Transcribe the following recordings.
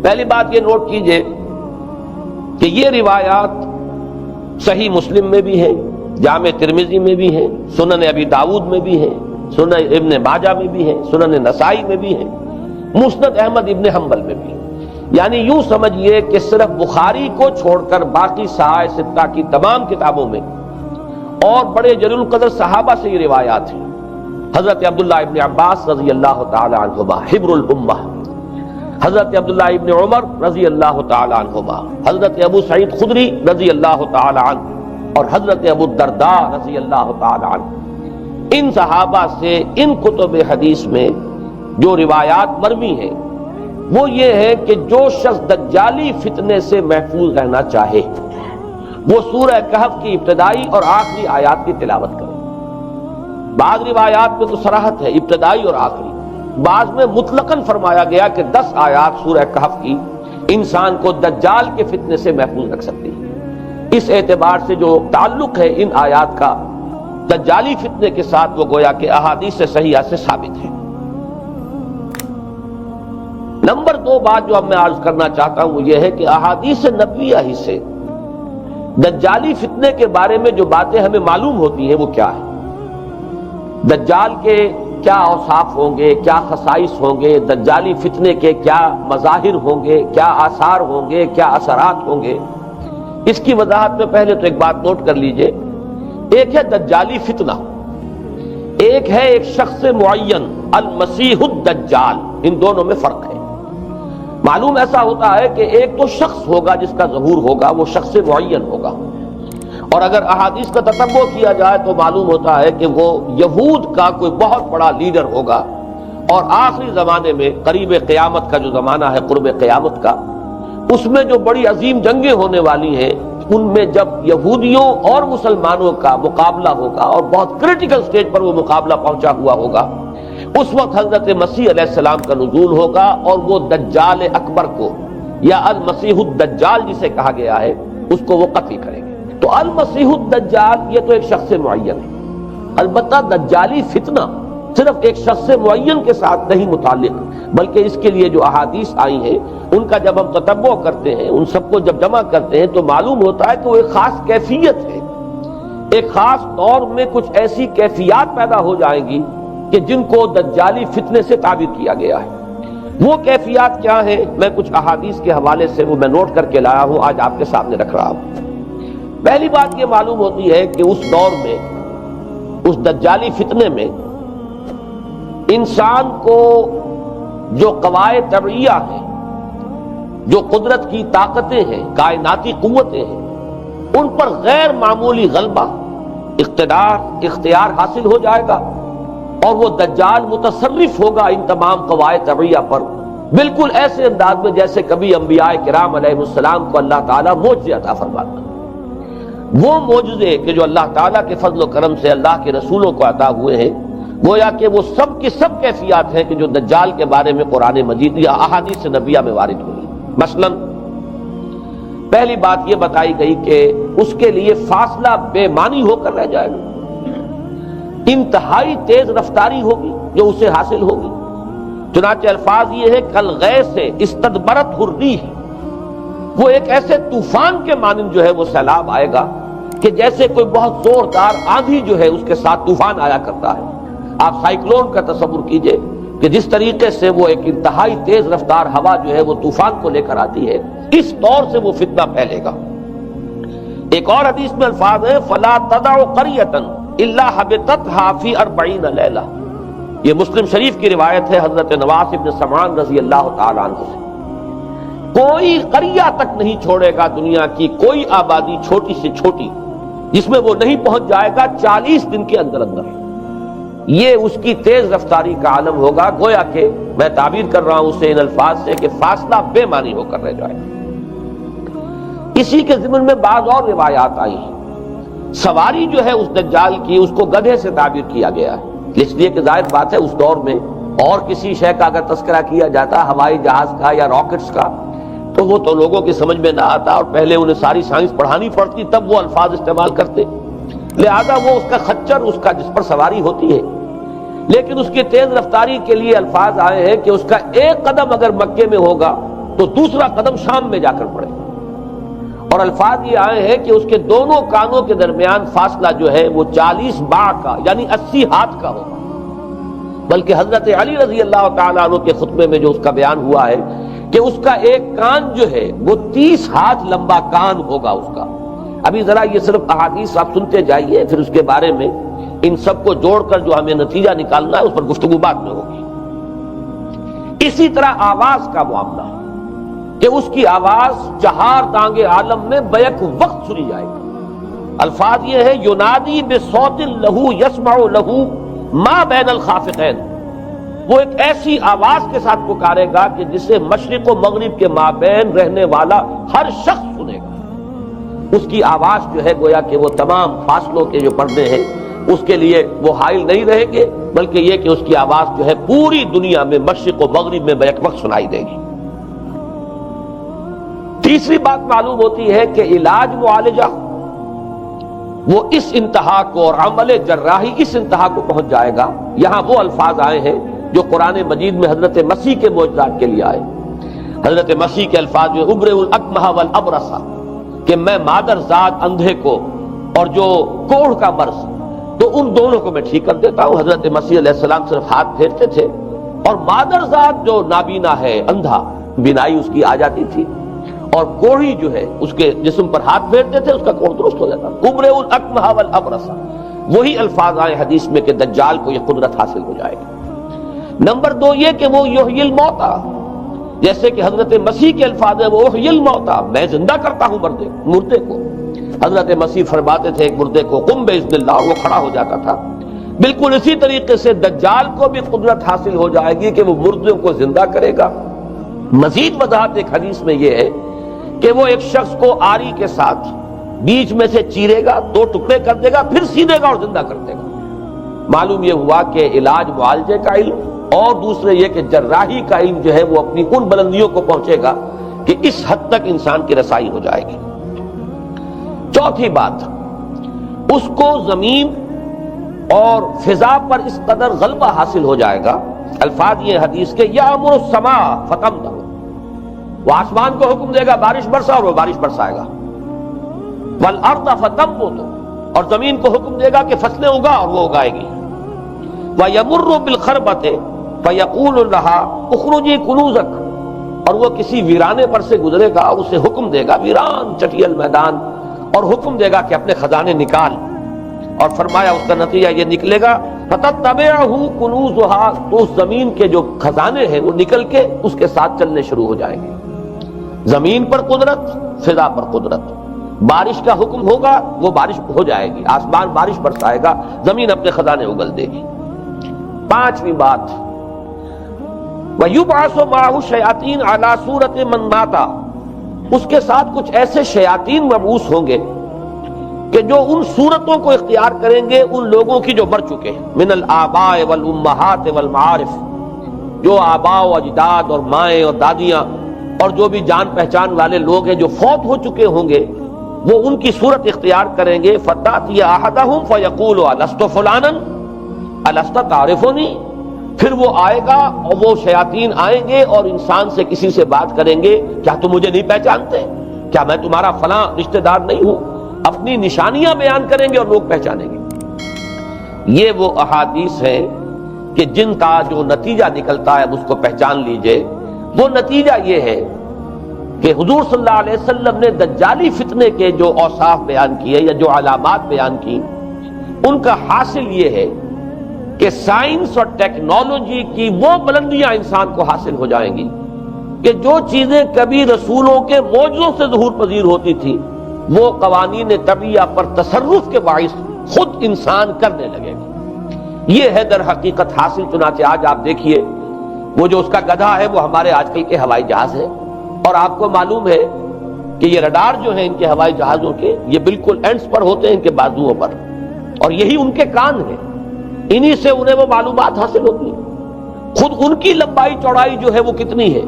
پہلی بات یہ نوٹ کیجئے کہ یہ روایات صحیح مسلم میں بھی ہیں، جامع ترمذی میں بھی ہیں، سنن ابی داؤد میں بھی ہیں، سنن ابن ماجہ میں بھی ہیں، سنن نسائی میں بھی ہیں، مسند احمد ابن حنبل میں بھی ہیں۔ یعنی یوں سمجھیے کہ صرف بخاری کو چھوڑ کر باقی صحاح ستہ کی تمام کتابوں میں اور بڑے جلیل القدر صحابہ سے یہ روایات ہیں۔ حضرت عبداللہ ابن عباس رضی اللہ تعالی عنہما حبر الامہ، حضرت عبداللہ ابن عمر رضی اللہ تعالی عنہما، حضرت ابو سعید خدری رضی اللہ تعالی عنہ اور حضرت ابو الدرداء رضی اللہ تعالی عنہ، ان صحابہ سے ان کتب حدیث میں جو روایات مروی ہیں وہ یہ ہے کہ جو شخص دجالی فتنے سے محفوظ رہنا چاہے وہ سورہ کہف کی ابتدائی اور آخری آیات کی تلاوت کرے۔ بعض روایات میں تو صراحت ہے ابتدائی اور آخری، بعض میں مطلقاً فرمایا گیا کہ 10 آیات سورہ کہف کی انسان کو دجال کے فتنے سے محفوظ رکھ سکتی ہے۔ اس اعتبار سے جو تعلق ہے ان آیات کا دجالی فتنے کے ساتھ وہ گویا کہ احادیث صحیحہ سے ثابت ہے۔ نمبر 2 بات جو اب میں عرض کرنا چاہتا ہوں وہ یہ ہے کہ احادیث نبویہ ہی سے دجالی فتنے کے بارے میں جو باتیں ہمیں معلوم ہوتی ہیں وہ کیا ہے، دجال کے کیا اوصاف ہوں گے، کیا خصائص ہوں گے، دجالی فتنے کے کیا مظاہر ہوں گے، کیا آثار ہوں گے، کیا اثرات ہوں گے۔ اس کی وضاحت میں پہلے تو ایک بات نوٹ کر لیجئے، ایک ہے دجالی فتنہ، ایک ہے ایک شخص معین المسیح الدجال، ان دونوں میں فرق ہے۔ معلوم ایسا ہوتا ہے کہ ایک تو شخص ہوگا جس کا ظہور ہوگا، وہ شخص معین ہوگا، اور اگر احادیث کا تتبع کیا جائے تو معلوم ہوتا ہے کہ وہ یہود کا کوئی بہت بڑا لیڈر ہوگا، اور آخری زمانے میں قریب قیامت کا جو زمانہ ہے، قرب قیامت کا، اس میں جو بڑی عظیم جنگیں ہونے والی ہیں ان میں جب یہودیوں اور مسلمانوں کا مقابلہ ہوگا اور بہت کریٹیکل سٹیج پر وہ مقابلہ پہنچا ہوا ہوگا، اس وقت حضرت مسیح علیہ السلام کا نزول ہوگا اور وہ دجال اکبر کو یا المسیح الدجال جسے کہا گیا ہے اس کو وہ قتل کریں گے۔ تو المسیح الدجال یہ تو ایک شخص معین ہے، البتہ دجالی فتنہ صرف ایک شخص معین کے ساتھ نہیں متعلق، بلکہ اس کے لیے جو احادیث آئی ہیں ان کا جب ہم تتبع کرتے ہیں، ان سب کو جب جمع کرتے ہیں تو معلوم ہوتا ہے کہ وہ ایک خاص کیفیت ہے، ایک خاص دور میں کچھ ایسی کیفیات پیدا ہو جائیں گی کہ جن کو دجالی فتنے سے تعبیر کیا گیا ہے۔ وہ کیفیات کیا ہیں، میں کچھ احادیث کے حوالے سے وہ میں نوٹ کر کے لایا ہوں، آج آپ کے سامنے رکھ رہا ہوں۔ پہلی بات یہ معلوم ہوتی ہے کہ اس دور میں، اس دجالی فتنے میں، انسان کو جو قواعد طبعیہ ہیں، جو قدرت کی طاقتیں ہیں، کائناتی قوتیں ہیں، ان پر غیر معمولی غلبہ، اختیار حاصل ہو جائے گا، اور وہ دجال متصرف ہوگا ان تمام قواعد طبعیہ پر، بالکل ایسے انداز میں جیسے کبھی انبیاء کرام علیہ السلام کو اللہ تعالیٰ معجزے عطا فرماتا۔ وہ معجزے کہ جو اللہ تعالیٰ کے فضل و کرم سے اللہ کے رسولوں کو عطا ہوئے ہیں، گویا کہ وہ سب کی سب کیفیات ہیں کہ جو دجال کے بارے میں قرآن مجید یا احادیث نبیہ میں وارد ہوئی۔ مثلا پہلی بات یہ بتائی گئی کہ اس کے لیے فاصلہ بے معنی ہو کر رہ جائے گا، انتہائی تیز رفتاری ہوگی جو اسے حاصل ہوگی۔ چنانچہ الفاظ یہ ہے کالغیث استدبرت الريح، وہ ایک ایسے طوفان کے مانند جو ہے وہ سیلاب آئے گا کہ جیسے کوئی بہت زوردار آندھی جو ہے اس کے ساتھ طوفان آیا کرتا ہے۔ آپ سائیکلون کا تصور کیجئے کہ جس طریقے سے وہ ایک انتہائی تیز رفتار ہوا جو ہے وہ طوفان کو لے کر آتی ہے، اس طور سے وہ فتنہ پھیلے گا۔ ایک اور حدیث میں الفاظ ہے فلا تدع قریۃ الا حبطتها فی 40 لیلہ، یہ مسلم شریف کی روایت ہے حضرت نواس ابن سمعان رضی اللہ تعالی عنہ سے۔ کوئی قریہ تک نہیں چھوڑے گا دنیا کی کوئی آبادی چھوٹی سے چھوٹی جس میں وہ نہیں پہنچ جائے گا 40 دن کے اندر اندر۔ یہ اس کی تیز رفتاری کا عالم ہوگا، گویا کہ میں تعبیر کر رہا ہوں اسے ان الفاظ سے کہ فاصلہ بے معنی ہو کر رہ جائے۔ اسی کے ضمن میں بعض اور روایات آئی ہیں۔ سواری جو ہے اس دجال کی اس کو گدھے سے تعبیر کیا گیا ہے، اس لیے کہ ظاہر بات ہے اس دور میں اور کسی شے کا اگر تذکرہ کیا جاتا ہوائی جہاز کا یا راکٹس کا تو وہ تو لوگوں کی سمجھ میں نہ آتا، اور پہلے انہیں ساری سائنس پڑھانی پڑتی تب وہ الفاظ استعمال کرتے، لہذا وہ اس کا خچر، اس کا جس پر سواری ہوتی ہے، لیکن اس کی تیز رفتاری کے لیے الفاظ آئے ہیں کہ اس کا ایک قدم اگر مکے میں ہوگا تو دوسرا قدم شام میں جا کر پڑے، اور الفاظ یہ آئے ہیں کہ اس کے دونوں کانوں کے درمیان فاصلہ جو ہے وہ 40 باع کا یعنی 80 ہاتھ کا ہوگا۔ بلکہ حضرت علی رضی اللہ تعالیٰ عنہ کے خطبے میں جو اس کا بیان ہوا ہے کہ اس کا ایک کان جو ہے وہ 30 ہاتھ لمبا کان ہوگا اس کا۔ ابھی ذرا یہ صرف احادیث آپ سنتے جائیے، پھر اس کے بارے میں ان سب کو جوڑ کر جو ہمیں نتیجہ نکالنا ہے اس پر گفتگو بعد میں ہوگی۔ اسی طرح آواز کا معاملہ کہ اس کی آواز چہار دانگ عالم میں بیک وقت سنی جائے گی۔ الفاظ یہ ہے ینادی بصوت لہو یسمع لہو ما بین الخافقین، وہ ایک ایسی آواز کے ساتھ پکارے گا کہ جسے مشرق و مغرب کے مابین رہنے والا ہر شخص سنے گا۔ اس کی آواز جو ہے گویا کہ وہ تمام فاصلوں کے جو پردے ہیں اس کے لیے وہ حائل نہیں رہیں گے، بلکہ یہ کہ اس کی آواز جو ہے پوری دنیا میں مشرق و مغرب میں بیک وقت سنائی دے گی۔ تیسری بات معلوم ہوتی ہے کہ علاج معالجہ وہ اس انتہا کو اور عمل جراحی اس انتہا کو پہنچ جائے گا۔ یہاں وہ الفاظ آئے ہیں جو قرآن مجید میں حضرت مسیح کے معجزات کے لیے آئے۔ حضرت مسیح کے الفاظ میں ابرئ الاکمہ والابرص، کہ میں مادر ذات اندھے کو اور جو کوڑھ کا مرض تو ان دونوں کو میں ٹھیک کر دیتا ہوں۔ حضرت مسیح علیہ السلام صرف ہاتھ پھیرتے تھے اور مادر ذات جو نابینا ہے، اندھا، بینائی اس کی آ جاتی تھی، اور کوڑھی جو ہے اس کے جسم پر ہاتھ پھیرتے تھے، اس کا کوڑھ درست ہو جاتا۔ ابرئ الاکمہ والابرص، وہی الفاظ آئے حدیث میں کہ دجال کو یہ قدرت حاصل ہو جائے گی۔ نمبر 2 یہ کہ وہ یحیی الموتى، جیسے کہ حضرت مسیح کے الفاظ ہیں وہ احیی الموتى، میں زندہ کرتا ہوں مردے کو۔ حضرت مسیح فرماتے تھے ایک مردے کو قم باذن اللہ، وہ کھڑا ہو جاتا تھا۔ بالکل اسی طریقے سے دجال کو بھی قدرت حاصل ہو جائے گی کہ وہ مردوں کو زندہ کرے گا۔ مزید وضاحت ایک حدیث میں یہ ہے کہ وہ ایک شخص کو آری کے ساتھ بیچ میں سے چیرے گا، 2 ٹکڑے کر دے گا، پھر سیدھے گا اور زندہ کر دے گا۔ معلوم یہ ہوا کہ علاج معالجے کا علم اور دوسرے یہ کہ جراحی کا علم جو ہے وہ اپنی ان بلندیوں کو پہنچے گا کہ اس حد تک انسان کی رسائی ہو جائے گی۔ چوتھی بات، اس کو زمین اور فضا پر اس قدر غلبہ حاصل ہو جائے گا۔ الفاظ یہ حدیث کے یامر السماء فتمطر، وہ آسمان کو حکم دے گا بارش برسا اور وہ بارش برسائے گا۔ والارض فتنبت، اور زمین کو حکم دے گا کہ فصلیں اگا اور وہ اگائے گی۔ وَيَمُرُّ بِالْخَرْبَةِ فَيَقُولُ لَهَا اُخْرُجِي كُنُوزَكَ، اور وہ کسی ویرانے پر سے گزرے گا، اسے حکم دے گا، ویران چٹیل میدان، اور حکم دے گا کہ اپنے خزانے نکال، اور فرمایا اس کا نتیجہ یہ نکلے گا فَتَتَّبِعُهُ كُنُوزُهَا، تو اس زمین کے جو خزانے ہیں وہ نکل کے اس کے ساتھ چلنے شروع ہو جائیں گے۔ زمین پر قدرت، فضا پر قدرت، بارش کا حکم ہوگا وہ بارش ہو جائے گی، آسمان بارش برسائے گا، زمین اپنے خزانے اگل دے گی۔ پانچویں بات، وَيُبْعَثُ مَعَهُ الشَّيَاطِينُ عَلَى صُورَةِ مَن مَاتَ، اس کے ساتھ کچھ ایسے شیاطین مبعوث ہوں گے کہ جو ان صورتوں کو اختیار کریں گے ان لوگوں کی جو مر چکے ہیں، من الآباء والأمہات والمعارف، جو آباء و اجداد اور مائیں اور دادیاں اور جو بھی جان پہچان والے لوگ ہیں جو فوت ہو چکے ہوں گے، وہ ان کی صورت اختیار کریں گے۔ فَتَأْتِيَ أَحَدَهُمْ فَيَقُولُ أَلَسْتُ فُلَانًا أَلَسْتَ تَعْرِفُنِي، پھر وہ آئے گا اور وہ شیاطین آئیں گے اور انسان سے کسی سے بات کریں گے، کیا تم مجھے نہیں پہچانتے؟ کیا میں تمہارا فلاں رشتہ دار نہیں ہوں؟ اپنی نشانیاں بیان کریں گے اور لوگ پہچانیں گے۔ یہ وہ احادیث ہیں کہ جن کا جو نتیجہ نکلتا ہے اس کو پہچان لیجئے۔ وہ نتیجہ یہ ہے کہ حضور صلی اللہ علیہ وسلم نے دجالی فتنے کے جو اوصاف بیان کیے یا جو علامات بیان کی، ان کا حاصل یہ ہے کہ سائنس اور ٹیکنالوجی کی وہ بلندیاں انسان کو حاصل ہو جائیں گی کہ جو چیزیں کبھی رسولوں کے معجزوں سے ظہور پذیر ہوتی تھی، وہ قوانین طبیعہ پر تصرف کے باعث خود انسان کرنے لگے گا۔ یہ ہے در حقیقت حاصل۔ چنانچہ آج آپ دیکھیے وہ جو اس کا گدھا ہے وہ ہمارے آج کل کے ہوائی جہاز ہے، اور آپ کو معلوم ہے کہ یہ رڈار جو ہیں ان کے ہوائی جہازوں کے، یہ بالکل اینڈز پر ہوتے ہیں ان کے بازوؤں پر، اور یہی ان کے کان ہیں، انہی سے انہیں وہ معلومات حاصل ہوتی ہیں۔ خود ان کی لمبائی چوڑائی جو ہے وہ کتنی ہے،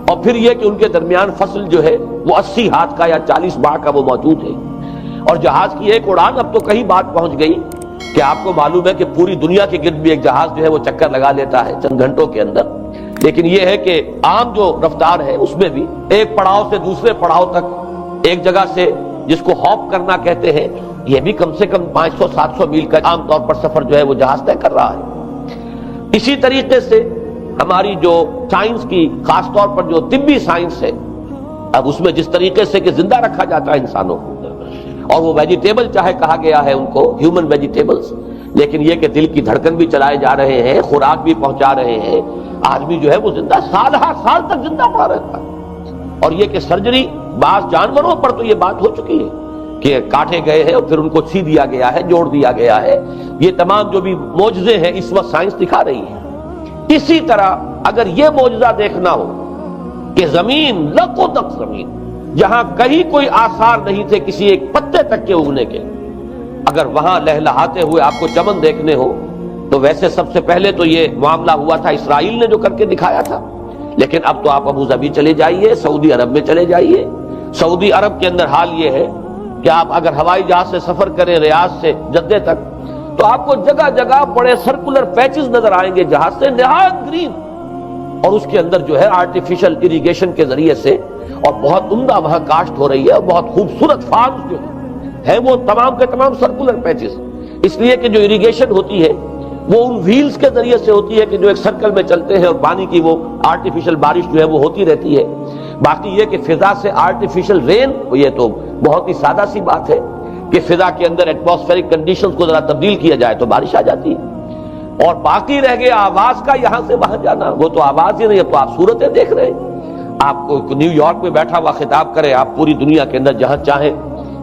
اور پھر یہ کہ ان کے درمیان فصل جو ہے وہ 80 ہاتھ کا یا 40 باع کا وہ موجود ہے، اور جہاز کی ایک اڑان اب تو کہیں بات پہنچ گئی کہ آپ کو معلوم ہے کہ پوری دنیا کے گرد بھی ایک جہاز جو ہے وہ چکر لگا لیتا ہے چند گھنٹوں کے اندر۔ لیکن یہ ہے کہ عام جو رفتار ہے اس میں بھی ایک پڑاؤ سے دوسرے پڑاؤ تک، ایک جگہ سے جس کو ہاپ کرنا کہتے ہیں، یہ بھی کم سے کم 500-700 میل کا عام طور پر سفر جو ہے وہ جہاز طے کر رہا ہے۔ اسی طریقے سے ہماری جو سائنس کی، خاص طور پر جو طبی سائنس ہے، اب اس میں جس طریقے سے کہ زندہ رکھا جاتا ہے انسانوں کو، اور وہ ویجیٹیبل چاہے کہا گیا ہے ان کو ہیومن ویجیٹیبلز، لیکن یہ کہ دل کی دھڑکن بھی چلائے جا رہے ہیں، خوراک بھی پہنچا رہے ہیں، آدمی جو ہے وہ زندہ سال ہر سال تک زندہ پڑا رہتا ہے۔ اور یہ کہ سرجری بعض جانوروں پر تو یہ بات ہو چکی ہے کہ کاٹے گئے ہیں اور پھر ان کو سی دیا گیا ہے، جوڑ دیا گیا ہے۔ یہ تمام جو بھی معجزے ہیں اس وقت سائنس دکھا رہی ہے۔ اسی طرح اگر یہ معجزہ دیکھنا ہو کہ زمین لقدق زمین، جہاں کہیں کوئی آثار نہیں تھے کسی ایک پتے تک کے اگنے کے، اگر وہاں لہلہاتے ہوئے آپ کو چمن دیکھنے ہو تو ویسے سب سے پہلے تو یہ معاملہ ہوا تھا اسرائیل نے جو کر کے دکھایا تھا، لیکن اب تو آپ ابو ظبی چلے جائیے، سعودی عرب میں چلے جائیے۔ سعودی عرب کے اندر حال یہ ہے کہ آپ اگر ہوائی جہاز سے سفر کریں ریاض سے جدہ تک تو آپ کو جگہ جگہ بڑے سرکولر پیچز نظر آئیں گے جہاز سے، نہایت گرین، اور اس کے اندر جو ہے آرٹیفیشل اریگیشن کے ذریعے سے اور بہت عمدہ وہاں کاشت ہو رہی ہے، اور بہت خوبصورت فارمز جو ہے وہ تمام کے تمام سرکولر پیچز، اس لیے کہ جو اریگیشن ہوتی ہے وہ ان ویلز کے ذریعے سے ہوتی ہے کہ جو ایک سرکل میں چلتے ہیں اور پانی کی وہ آرٹیفیشل بارش جو ہے وہ ہوتی رہتی ہے۔ باقی یہ کہ فضا سے آرٹیفیشل رین، یہ تو بہت ہی سادہ سی بات ہے کہ فضا کے اندر ایٹماسفیرک کنڈیشنز کو ذرا تبدیل کیا جائے تو بارش آ جاتی ہے۔ اور باقی رہ گیا آواز کا یہاں سے وہاں جانا، وہ تو آواز ہی نہیں، اب تو آپ صورتیں دیکھ رہے ہیں۔ آپ کو نیو یارک میں بیٹھا ہوا خطاب کرے، آپ پوری دنیا کے اندر جہاں چاہیں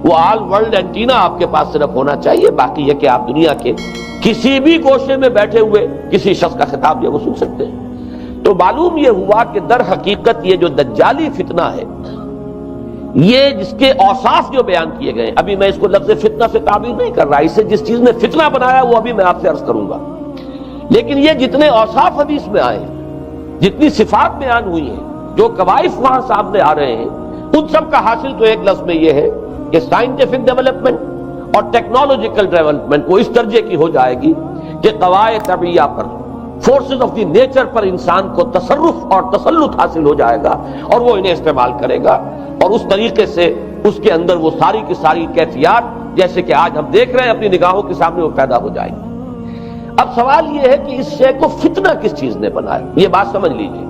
وہ آل ورلڈ اینٹینا آپ کے پاس صرف ہونا چاہیے، باقی یہ کہ آپ دنیا کے کسی بھی گوشے میں بیٹھے ہوئے کسی شخص کا خطاب جو وہ سن سکتے ہیں۔ تو معلوم یہ ہوا کہ در حقیقت یہ جو دجالی فتنہ ہے، یہ جس کے اوصاف جو بیان کیے گئے، ابھی میں اس کو لفظ فتنہ سے تعبیر نہیں کر رہا، اسے جس چیز نے فتنہ بنایا وہ ابھی میں آپ سے عرض کروں گا، لیکن یہ جتنے اوصاف حدیث میں آئے ہیں، جتنی صفات بیان ہوئی ہیں، جو کوائف وہاں سامنے آ رہے ہیں، ان سب کا حاصل تو ایک لفظ میں یہ ہے کہ سائنٹیفک ڈیولپمنٹ اور ٹیکنالوجیکل ڈیولپمنٹ وہ اس درجے کی ہو جائے گی کہ قواعد طبیعہ پر، فورسز آف دی نیچر پر انسان کو تصرف اور تسلط حاصل ہو جائے گا، اور وہ انہیں استعمال کرے گا، اور اس طریقے سے اس کے اندر وہ ساری کی ساری کیفیات جیسے کہ آج ہم دیکھ رہے ہیں اپنی نگاہوں کے سامنے وہ پیدا ہو جائیں گی۔ اب سوال یہ ہے کہ اس شے کو فتنہ کس چیز نے بنایا، یہ بات سمجھ لیجیے۔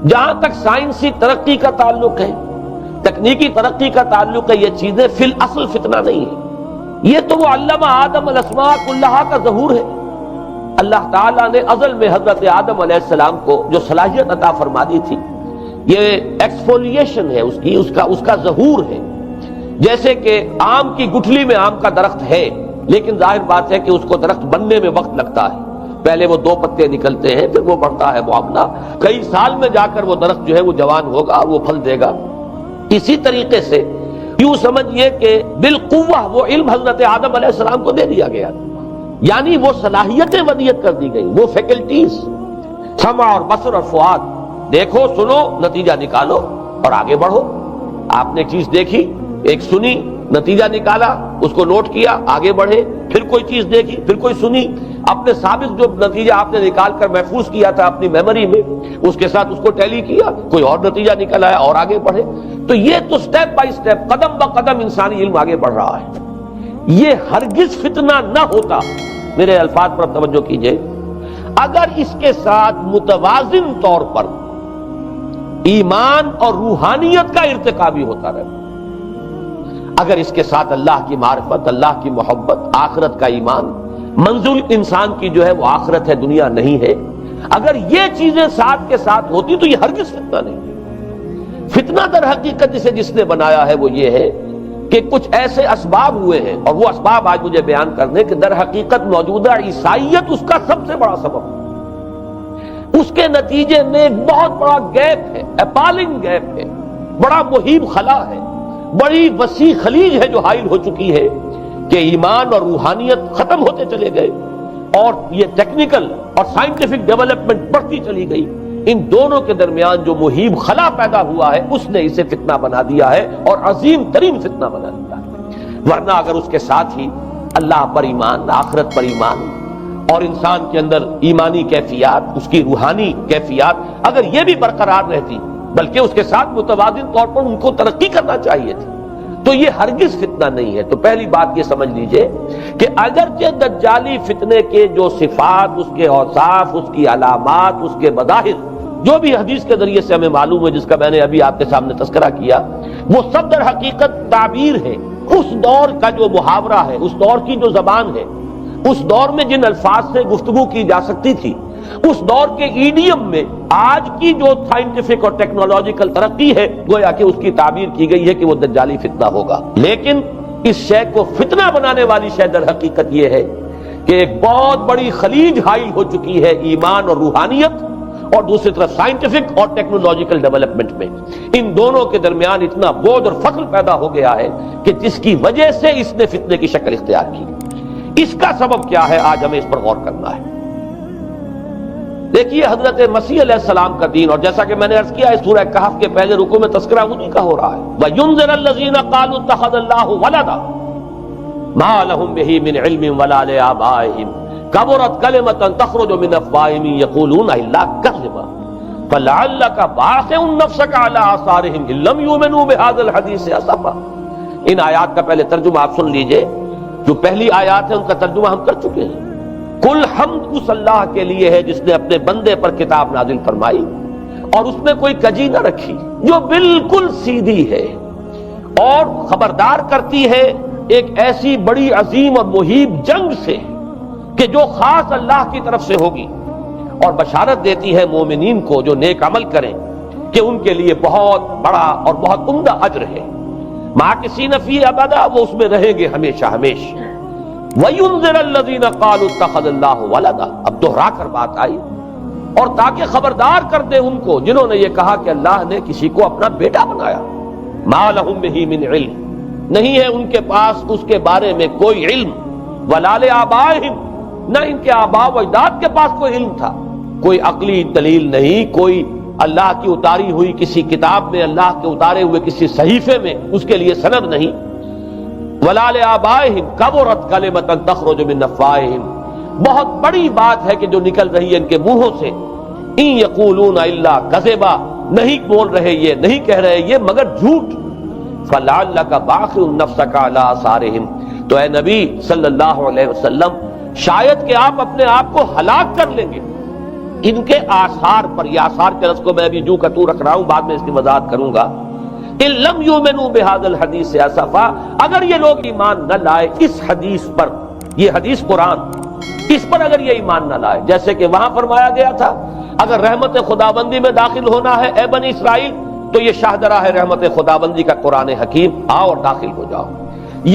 جہاں تک سائنسی ترقی کا تعلق ہے، تکنیکی ترقی کا تعلق ہے، یہ چیزیں فی الاصل فتنہ نہیں ہے، یہ تو وہ علم آدم الاسماء کلہا کا ظہور ہے۔ اللہ تعالیٰ نے ازل میں حضرت آدم علیہ السلام کو جو صلاحیت عطا فرما دی تھی، یہ ایکسفولیشن ہے اس کا ظہور ہے۔ جیسے کہ آم کی گٹھلی میں آم کا درخت ہے، لیکن ظاہر بات ہے کہ اس کو درخت بننے میں وقت لگتا ہے، پہلے وہ 2 پتے نکلتے ہیں، پھر وہ بڑھتا ہے معاملہ، کئی سال میں جا کر وہ درخت جو ہے وہ جوان ہوگا، وہ پھل دے گا۔ اسی طریقے سے یوں سمجھئے کہ بالقوہ وہ علم حضرت آدم علیہ السلام کو دے دیا گیا، یعنی وہ صلاحیتیں ودیت کر دی گئی، وہ فیکلٹیز، سمع اور بصر اور فؤاد، دیکھو سنو نتیجہ نکالو اور آگے بڑھو۔ آپ نے چیز دیکھی، ایک سنی، نتیجہ نکالا، اس کو نوٹ کیا، آگے بڑھے، پھر کوئی چیز دیکھی، پھر کوئی سنی، اپنے سابق جو نتیجہ آپ نے نکال کر محفوظ کیا تھا اپنی میموری میں، اس کے ساتھ اس کو ٹیلی کیا، کوئی اور نتیجہ نکل آیا اور آگے بڑھے۔ تو یہ تو سٹیپ بائی سٹیپ، قدم بہ قدم انسانی علم آگے بڑھ رہا ہے۔ یہ ہرگز فتنہ نہ ہوتا، میرے الفاظ پر توجہ کیجئے، اگر اس کے ساتھ متوازن طور پر ایمان اور روحانیت کا ارتقا بھی ہوتا رہے، اگر اس کے ساتھ اللہ کی معرفت، اللہ کی محبت، آخرت کا ایمان، منزل انسان کی جو ہے وہ آخرت ہے، دنیا نہیں ہے، اگر یہ چیزیں ساتھ کے ساتھ ہوتی تو یہ ہرگز فتنہ نہیں۔ فتنہ در حقیقت جس نے بنایا ہے وہ یہ ہے کہ کچھ ایسے اسباب ہوئے ہیں، اور وہ اسباب آج مجھے بیان کرنے کہ در حقیقت موجودہ عیسائیت اس کا سب سے بڑا سبب ہے۔ اس کے نتیجے میں ایک بہت بڑا گیپ ہے، اپالنگ گیپ ہے، بڑا مہیب خلا ہے، بڑی وسیع خلیج ہے جو حائل ہو چکی ہے کہ ایمان اور روحانیت ختم ہوتے چلے گئے، اور یہ ٹیکنیکل اور سائنٹیفک ڈیولپمنٹ بڑھتی چلی گئی۔ ان دونوں کے درمیان جو مہیب خلا پیدا ہوا ہے اس نے اسے فتنہ بنا دیا ہے، اور عظیم ترین فتنہ بنا دیا ہے۔ ورنہ اگر اس کے ساتھ ہی اللہ پر ایمان، آخرت پر ایمان اور انسان کے اندر ایمانی کیفیات، اس کی روحانی کیفیات اگر یہ بھی برقرار رہتی، بلکہ اس کے ساتھ متوازن طور پر ان کو ترقی کرنا چاہیے تھی، تو یہ ہرگز فتنہ نہیں ہے۔ تو پہلی بات یہ سمجھ لیجئے کہ اگرچہ دجالی فتنے کے جو صفات، اس کے اوصاف، اس کی علامات، اس کے مظاہر جو بھی حدیث کے ذریعے سے ہمیں معلوم ہے، جس کا میں نے ابھی آپ کے سامنے تذکرہ کیا، وہ سب در حقیقت تعبیر ہے اس دور کا جو محاورہ ہے، اس دور کی جو زبان ہے، اس دور میں جن الفاظ سے گفتگو کی جا سکتی تھی، اس دور کے ایڈیم میں آج کی جو سائنٹیفک اور ٹیکنالوجیکل ترقی ہے، گویا کہ اس کی تعبیر کی گئی ہے کہ وہ دجالی فتنہ ہوگا۔ لیکن اس شے کو فتنہ بنانے والی شے در حقیقت یہ ہے کہ ایک بہت بڑی خلیج حائل ہو چکی ہے ایمان اور روحانیت، اور دوسری طرف سائنٹیفک اور ٹیکنالوجیکل ڈیولپمنٹ میں ان دونوں کے درمیان اتنا بوجھ اور فصل پیدا ہو گیا ہے کہ جس کی وجہ سے اس نے فتنے کی شکل اختیار کی۔ اس کا سبب کیا ہے، آج ہمیں اس پر غور کرنا ہے۔ دیکھیے حضرت مسیح علیہ السلام کا دین، اور جیسا کہ میں نے عرض کیا ہے سورہ کہف کے پہلے رکوع میں تذکرہ انہی کا ہو رہا ہے، وَيُنذِرَ الَّذِينَ قَالُوا اتَّخَذَ اللَّهُ وَلَدًا مَا لَهُم بِهِ مِنْ عِلْمٍ وَلَا لِآبَائِهِمْ كَبُرَتْ كَلِمَةً تَخْرُجُ مِنْ أَفْوَاهِهِمْ يَقُولُونَ إِلَّا كَذِبًا فَلَعَلَّكَ بَاخِعٌ نَفْسَكَ عَلَىٰ آثَارِهِمْ إِن لَّمْ يُؤْمِنُوا بِهَٰذَا الْحَدِيثِ أَسَفًا۔ ان آیات کا پہلے ترجمہ آپ سن لیجئے، جو پہلی آیات ہے ان کا ترجمہ ہم کر چکے ہیں۔ کل حمد اس اللہ کے لیے ہے جس نے اپنے بندے پر کتاب نازل فرمائی اور اس میں کوئی کجی نہ رکھی، جو بالکل سیدھی ہے اور خبردار کرتی ہے ایک ایسی بڑی عظیم اور مہیب جنگ سے کہ جو خاص اللہ کی طرف سے ہوگی، اور بشارت دیتی ہے مومنین کو جو نیک عمل کریں کہ ان کے لیے بہت بڑا اور بہت عمدہ اجر ہے۔ ماکثین فیہ ابدا، وہ اس میں رہیں گے ہمیشہ ہمیشہ۔ وَيُنذِرَ الَّذِينَ قَالُوا اتَّخَذَ اللَّهُ وَلَدًا، اب دوہرا کر بات آئی، اور تاکہ خبردار کر دے ان کو جنہوں نے یہ کہا کہ اللہ نے کسی کو اپنا بیٹا بنایا۔ مَا لَهُم بِهِ مِنْ عِلْمٍ، نہیں ہے ان کے پاس اس کے بارے میں کوئی علم، وَلَا لِآبَائِهِمْ، نہ ان کے آباء و اجداد کے پاس کوئی علم تھا، کوئی عقلی دلیل نہیں، کوئی اللہ کی اتاری ہوئی کسی کتاب میں، اللہ کے اتارے ہوئے کسی صحیفے میں اس کے لیے سند نہیں۔ وَلَا لِآبَائِهِمْ كَبُرَتْ كَلِمَةً تَخْرُجُ مِنْ أَفْوَاهِهِمْ، بہت بڑی بات ہے کہ جو نکل رہی ہے ان کے منہوں سے، إِن يَقُولُونَ إِلَّا كَذِبًا، نہیں بول رہے یہ، نہیں کہہ رہے یہ مگر جھوٹ۔ فَلَعَلَّكَ بَاخِعٌ نَفْسَكَ عَلَىٰ آثَارِهِمْ، تو اے نبی صلی اللہ علیہ وسلم شاید کہ آپ اپنے آپ کو ہلاک کر لیں گے ان کے آثار پر۔ یہ آثار کے لفظ کو میں ابھی جو کا تو رکھ رہا ہوں، بعد میں اس کی وضاحت کروں گا۔ إِن لَّمْ يُؤْمِنُوا بِهَٰذَا الْحَدِيثِ آسَفًا، اگر یہ لوگ ایمان نہ لائے اس حدیث پر، یہ حدیث قرآن، اس پر اگر یہ ایمان نہ لائے، جیسے کہ وہاں فرمایا گیا تھا اگر رحمت خداوندی میں داخل ہونا ہے اے بنی اسرائیل تو یہ شاہدرہ ہے رحمت خداوندی کا قرآن حکیم، آؤ اور داخل ہو جاؤ۔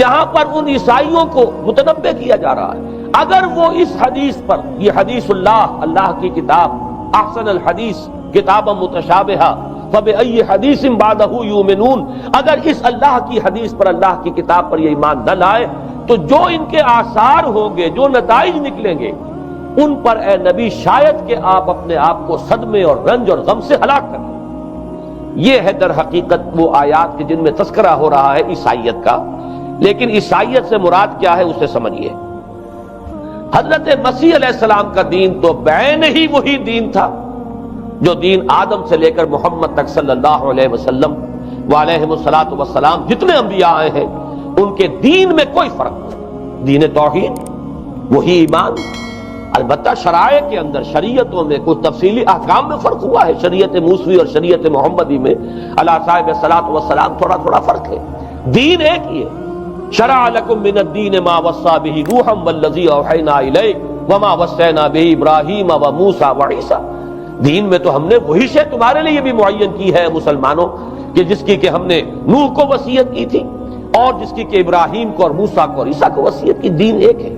یہاں پر ان عیسائیوں کو متنبہ کیا جا رہا ہے اگر وہ اس حدیث پر، یہ حدیث اللہ، اللہ کی کتاب، احسن الحدیث کتاب متشابہہ فَبِأَيِّ حَدِيثٍ بَعْدَهُ يُؤْمِنُونَ، اگر اس اللہ کی حدیث پر، اللہ کی کتاب پر یہ ایمان نہ لائے تو جو ان کے آثار ہوں گے، جو نتائج نکلیں گے، ان پر اے نبی شاید کہ آپ اپنے آپ کو صدمے اور رنج اور غم سے ہلاک کر لیں۔ یہ ہے در حقیقت وہ آیات کے جن میں تذکرہ ہو رہا ہے عیسائیت کا۔ لیکن عیسائیت سے مراد کیا ہے اسے سمجھیے۔ حضرت مسیح علیہ السلام کا دین تو بعین ہی وہی دین تھا جو دین آدم سے لے کر محمد تک صلی اللہ علیہ وسلم وعلیہم الصلاۃ والسلام جتنے انبیاء آئے ہیں ان کے دین میں کوئی فرق نہیں۔ دین توحید وہی ایمان، البتہ شرائع کے اندر، شریعتوں میں کچھ تفصیلی احکام میں فرق ہوا ہے۔ شریعت موسوی اور شریعت محمدی میں علی صاحب الصلاۃ والسلام تھوڑا تھوڑا فرق ہے، دین ایک ہی ہے۔ شرع لکم من الدین ما وصی بہ نوحا والذی اوحینا الیک وما وصینا بہ ابراہیم وموسیٰ وعیسیٰ، دین میں تو ہم نے وہی شے تمہارے لیے بھی معین کی ہے مسلمانوں، کہ جس کی کہ ہم نے نوح کو وصیت کی تھی اور جس کی کہ ابراہیم کو اور موسیٰ کو اور عیسیٰ کو وصیت کی، دین ایک ہے۔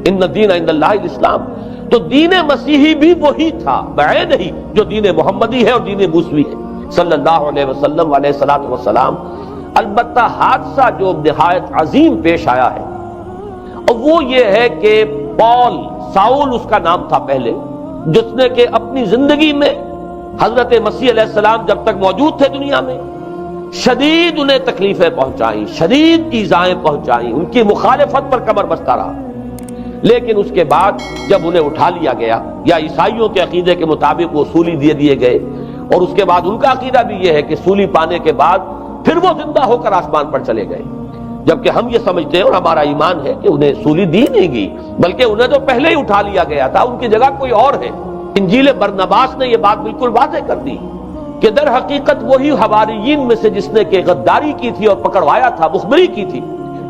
ان الدین عند اللہ الاسلام، تو دین مسیحی بھی وہی تھا بعین ہی جو دین محمدی ہے اور دین موسوی ہے صلی اللہ علیہ وسلم علیہ الصلوۃ والسلام۔ البتہ حادثہ جو نہایت عظیم پیش آیا ہے اور وہ یہ ہے کہ پال، ساؤل اس کا نام تھا پہلے، جس نے کہ اپنی زندگی میں حضرت مسیح علیہ السلام جب تک موجود تھے دنیا میں شدید انہیں تکلیفیں پہنچائیں، شدید ایذائیں پہنچائیں، ان کی مخالفت پر کمر بستہ رہا، لیکن اس کے بعد جب انہیں اٹھا لیا گیا یا عیسائیوں کے عقیدے کے مطابق وہ سولی دے دیے گئے، اور اس کے بعد ان کا عقیدہ بھی یہ ہے کہ سولی پانے کے بعد پھر وہ زندہ ہو کر آسمان پر چلے گئے، جبکہ ہم یہ سمجھتے ہیں اور ہمارا ایمان ہے کہ انہیں سولی دی نہیں گئی، بلکہ انہیں تو پہلے ہی اٹھا لیا گیا تھا، ان کی جگہ کوئی اور ہے۔ انجیل برنباس نے یہ بات بالکل واضح کر دی کہ در حقیقت وہی حواریین میں سے جس نے کہ غداری کی تھی اور پکڑوایا تھا، مخبری کی تھی،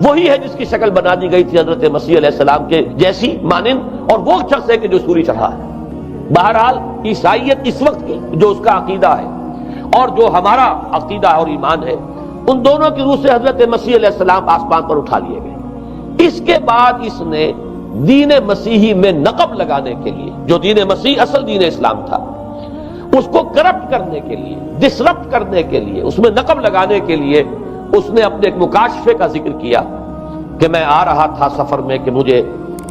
وہی ہے جس کی شکل بنا دی گئی تھی حضرت مسیح علیہ السلام کے جیسی مانند، اور وہ شخص ہے کہ جو سولی چڑھا ہے۔ بہرحال عیسائیت اس وقت کی جو اس کا عقیدہ ہے اور جو ہمارا عقیدہ اور ایمان ہے، ان دونوں کی روح سے حضرت مسیح علیہ السلام آسمان پر اٹھا لیے گئے۔ اس کے بعد اس نے دین مسیحی میں نقب لگانے کے لیے، جو دین مسیح اصل دین اسلام تھا، اس کو کرپٹ کرنے کے لیے، ڈسرپٹ کرنے کے لیے، اس میں نقب لگانے کے لیے اس نے اپنے ایک مکاشفے کا ذکر کیا کہ میں آ رہا تھا سفر میں کہ مجھے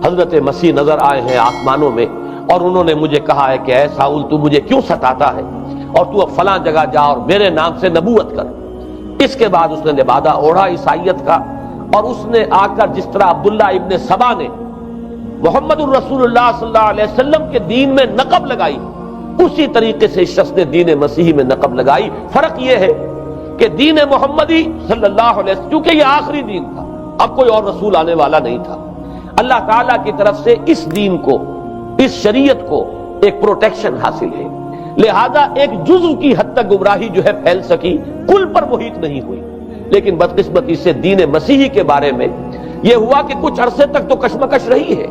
حضرت مسیح نظر آئے ہیں آسمانوں میں، اور انہوں نے مجھے کہا ہے کہ اے ساؤل تو مجھے کیوں ستاتا ہے، اور تو اب فلاں جگہ جا اور میرے نام سے نبوت کر۔ اس کے بعد اس نے لبادہ اوڑھا عیسائیت کا، اور اس نے آ کر جس طرح عبداللہ ابن سبا نے محمد الرسول اللہ صلی اللہ علیہ وسلم کے دین میں نقب لگائی، اسی طریقے سے اس شخص نے دین مسیحی میں نقب لگائی۔ فرق یہ ہے کہ دین محمدی صلی اللہ علیہ وسلم چونکہ یہ آخری دین تھا، اب کوئی اور رسول آنے والا نہیں تھا، اللہ تعالیٰ کی طرف سے اس دین کو، اس شریعت کو ایک پروٹیکشن حاصل ہے، لہذا ایک جزو کی حد تک گمراہی جو ہے پھیل سکی، کل پر محیط نہیں ہوئی۔ لیکن بدقسمتی سے دین مسیحی کے بارے میں یہ ہوا کہ کچھ عرصے تک تو کشمکش رہی ہے۔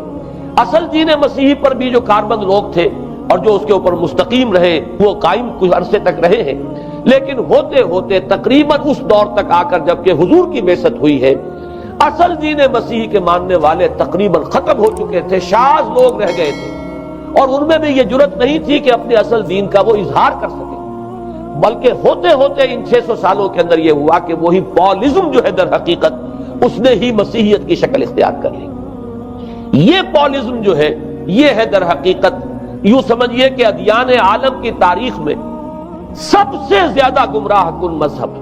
اصل دین مسیحی پر بھی جو کاربند لوگ تھے اور جو اس کے اوپر مستقیم رہے، وہ قائم کچھ عرصے تک رہے ہیں، لیکن ہوتے ہوتے تقریباً اس دور تک آ کر جب کہ حضور کی بعثت ہوئی ہے، اصل دین مسیحی کے ماننے والے تقریباً ختم ہو چکے تھے، شاذ لوگ رہ گئے تھے، اور ان میں بھی یہ جرت نہیں تھی کہ اپنے اصل دین کا وہ اظہار کر سکے، بلکہ ہوتے ہوتے ان 600 سالوں کے اندر یہ ہوا کہ وہی پالزم جو ہے در حقیقت اس نے ہی مسیحیت کی شکل اختیار کر لی۔ یہ پالزم جو ہے یہ ہے در حقیقت، یوں سمجھیے کہ ادیان عالم کی تاریخ میں سب سے زیادہ گمراہ کن مذہب،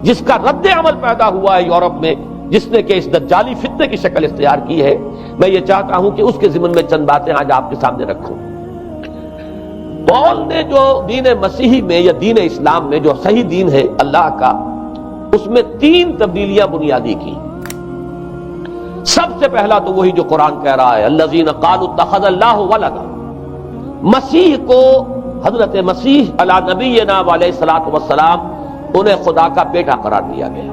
جس کا رد عمل پیدا ہوا ہے یورپ میں، جس نے کہ اس دجالی فتنے کی شکل اختیار کی ہے۔ میں یہ چاہتا ہوں کہ اس کے ضمن میں چند باتیں آج آپ کے سامنے رکھوں۔ پال نے جو دین مسیحی میں یا دین اسلام میں جو صحیح دین ہے اللہ کا، اس میں 3 تبدیلیاں بنیادی کی۔ سب سے پہلا تو وہی جو قرآن کہہ رہا ہے، الذین قالوا اتخذ اللہ ولدا، مسیح کو، حضرت مسیح علی نبینا علیہ الصلوۃ والسلام، انہیں خدا کا بیٹا قرار دیا گیا۔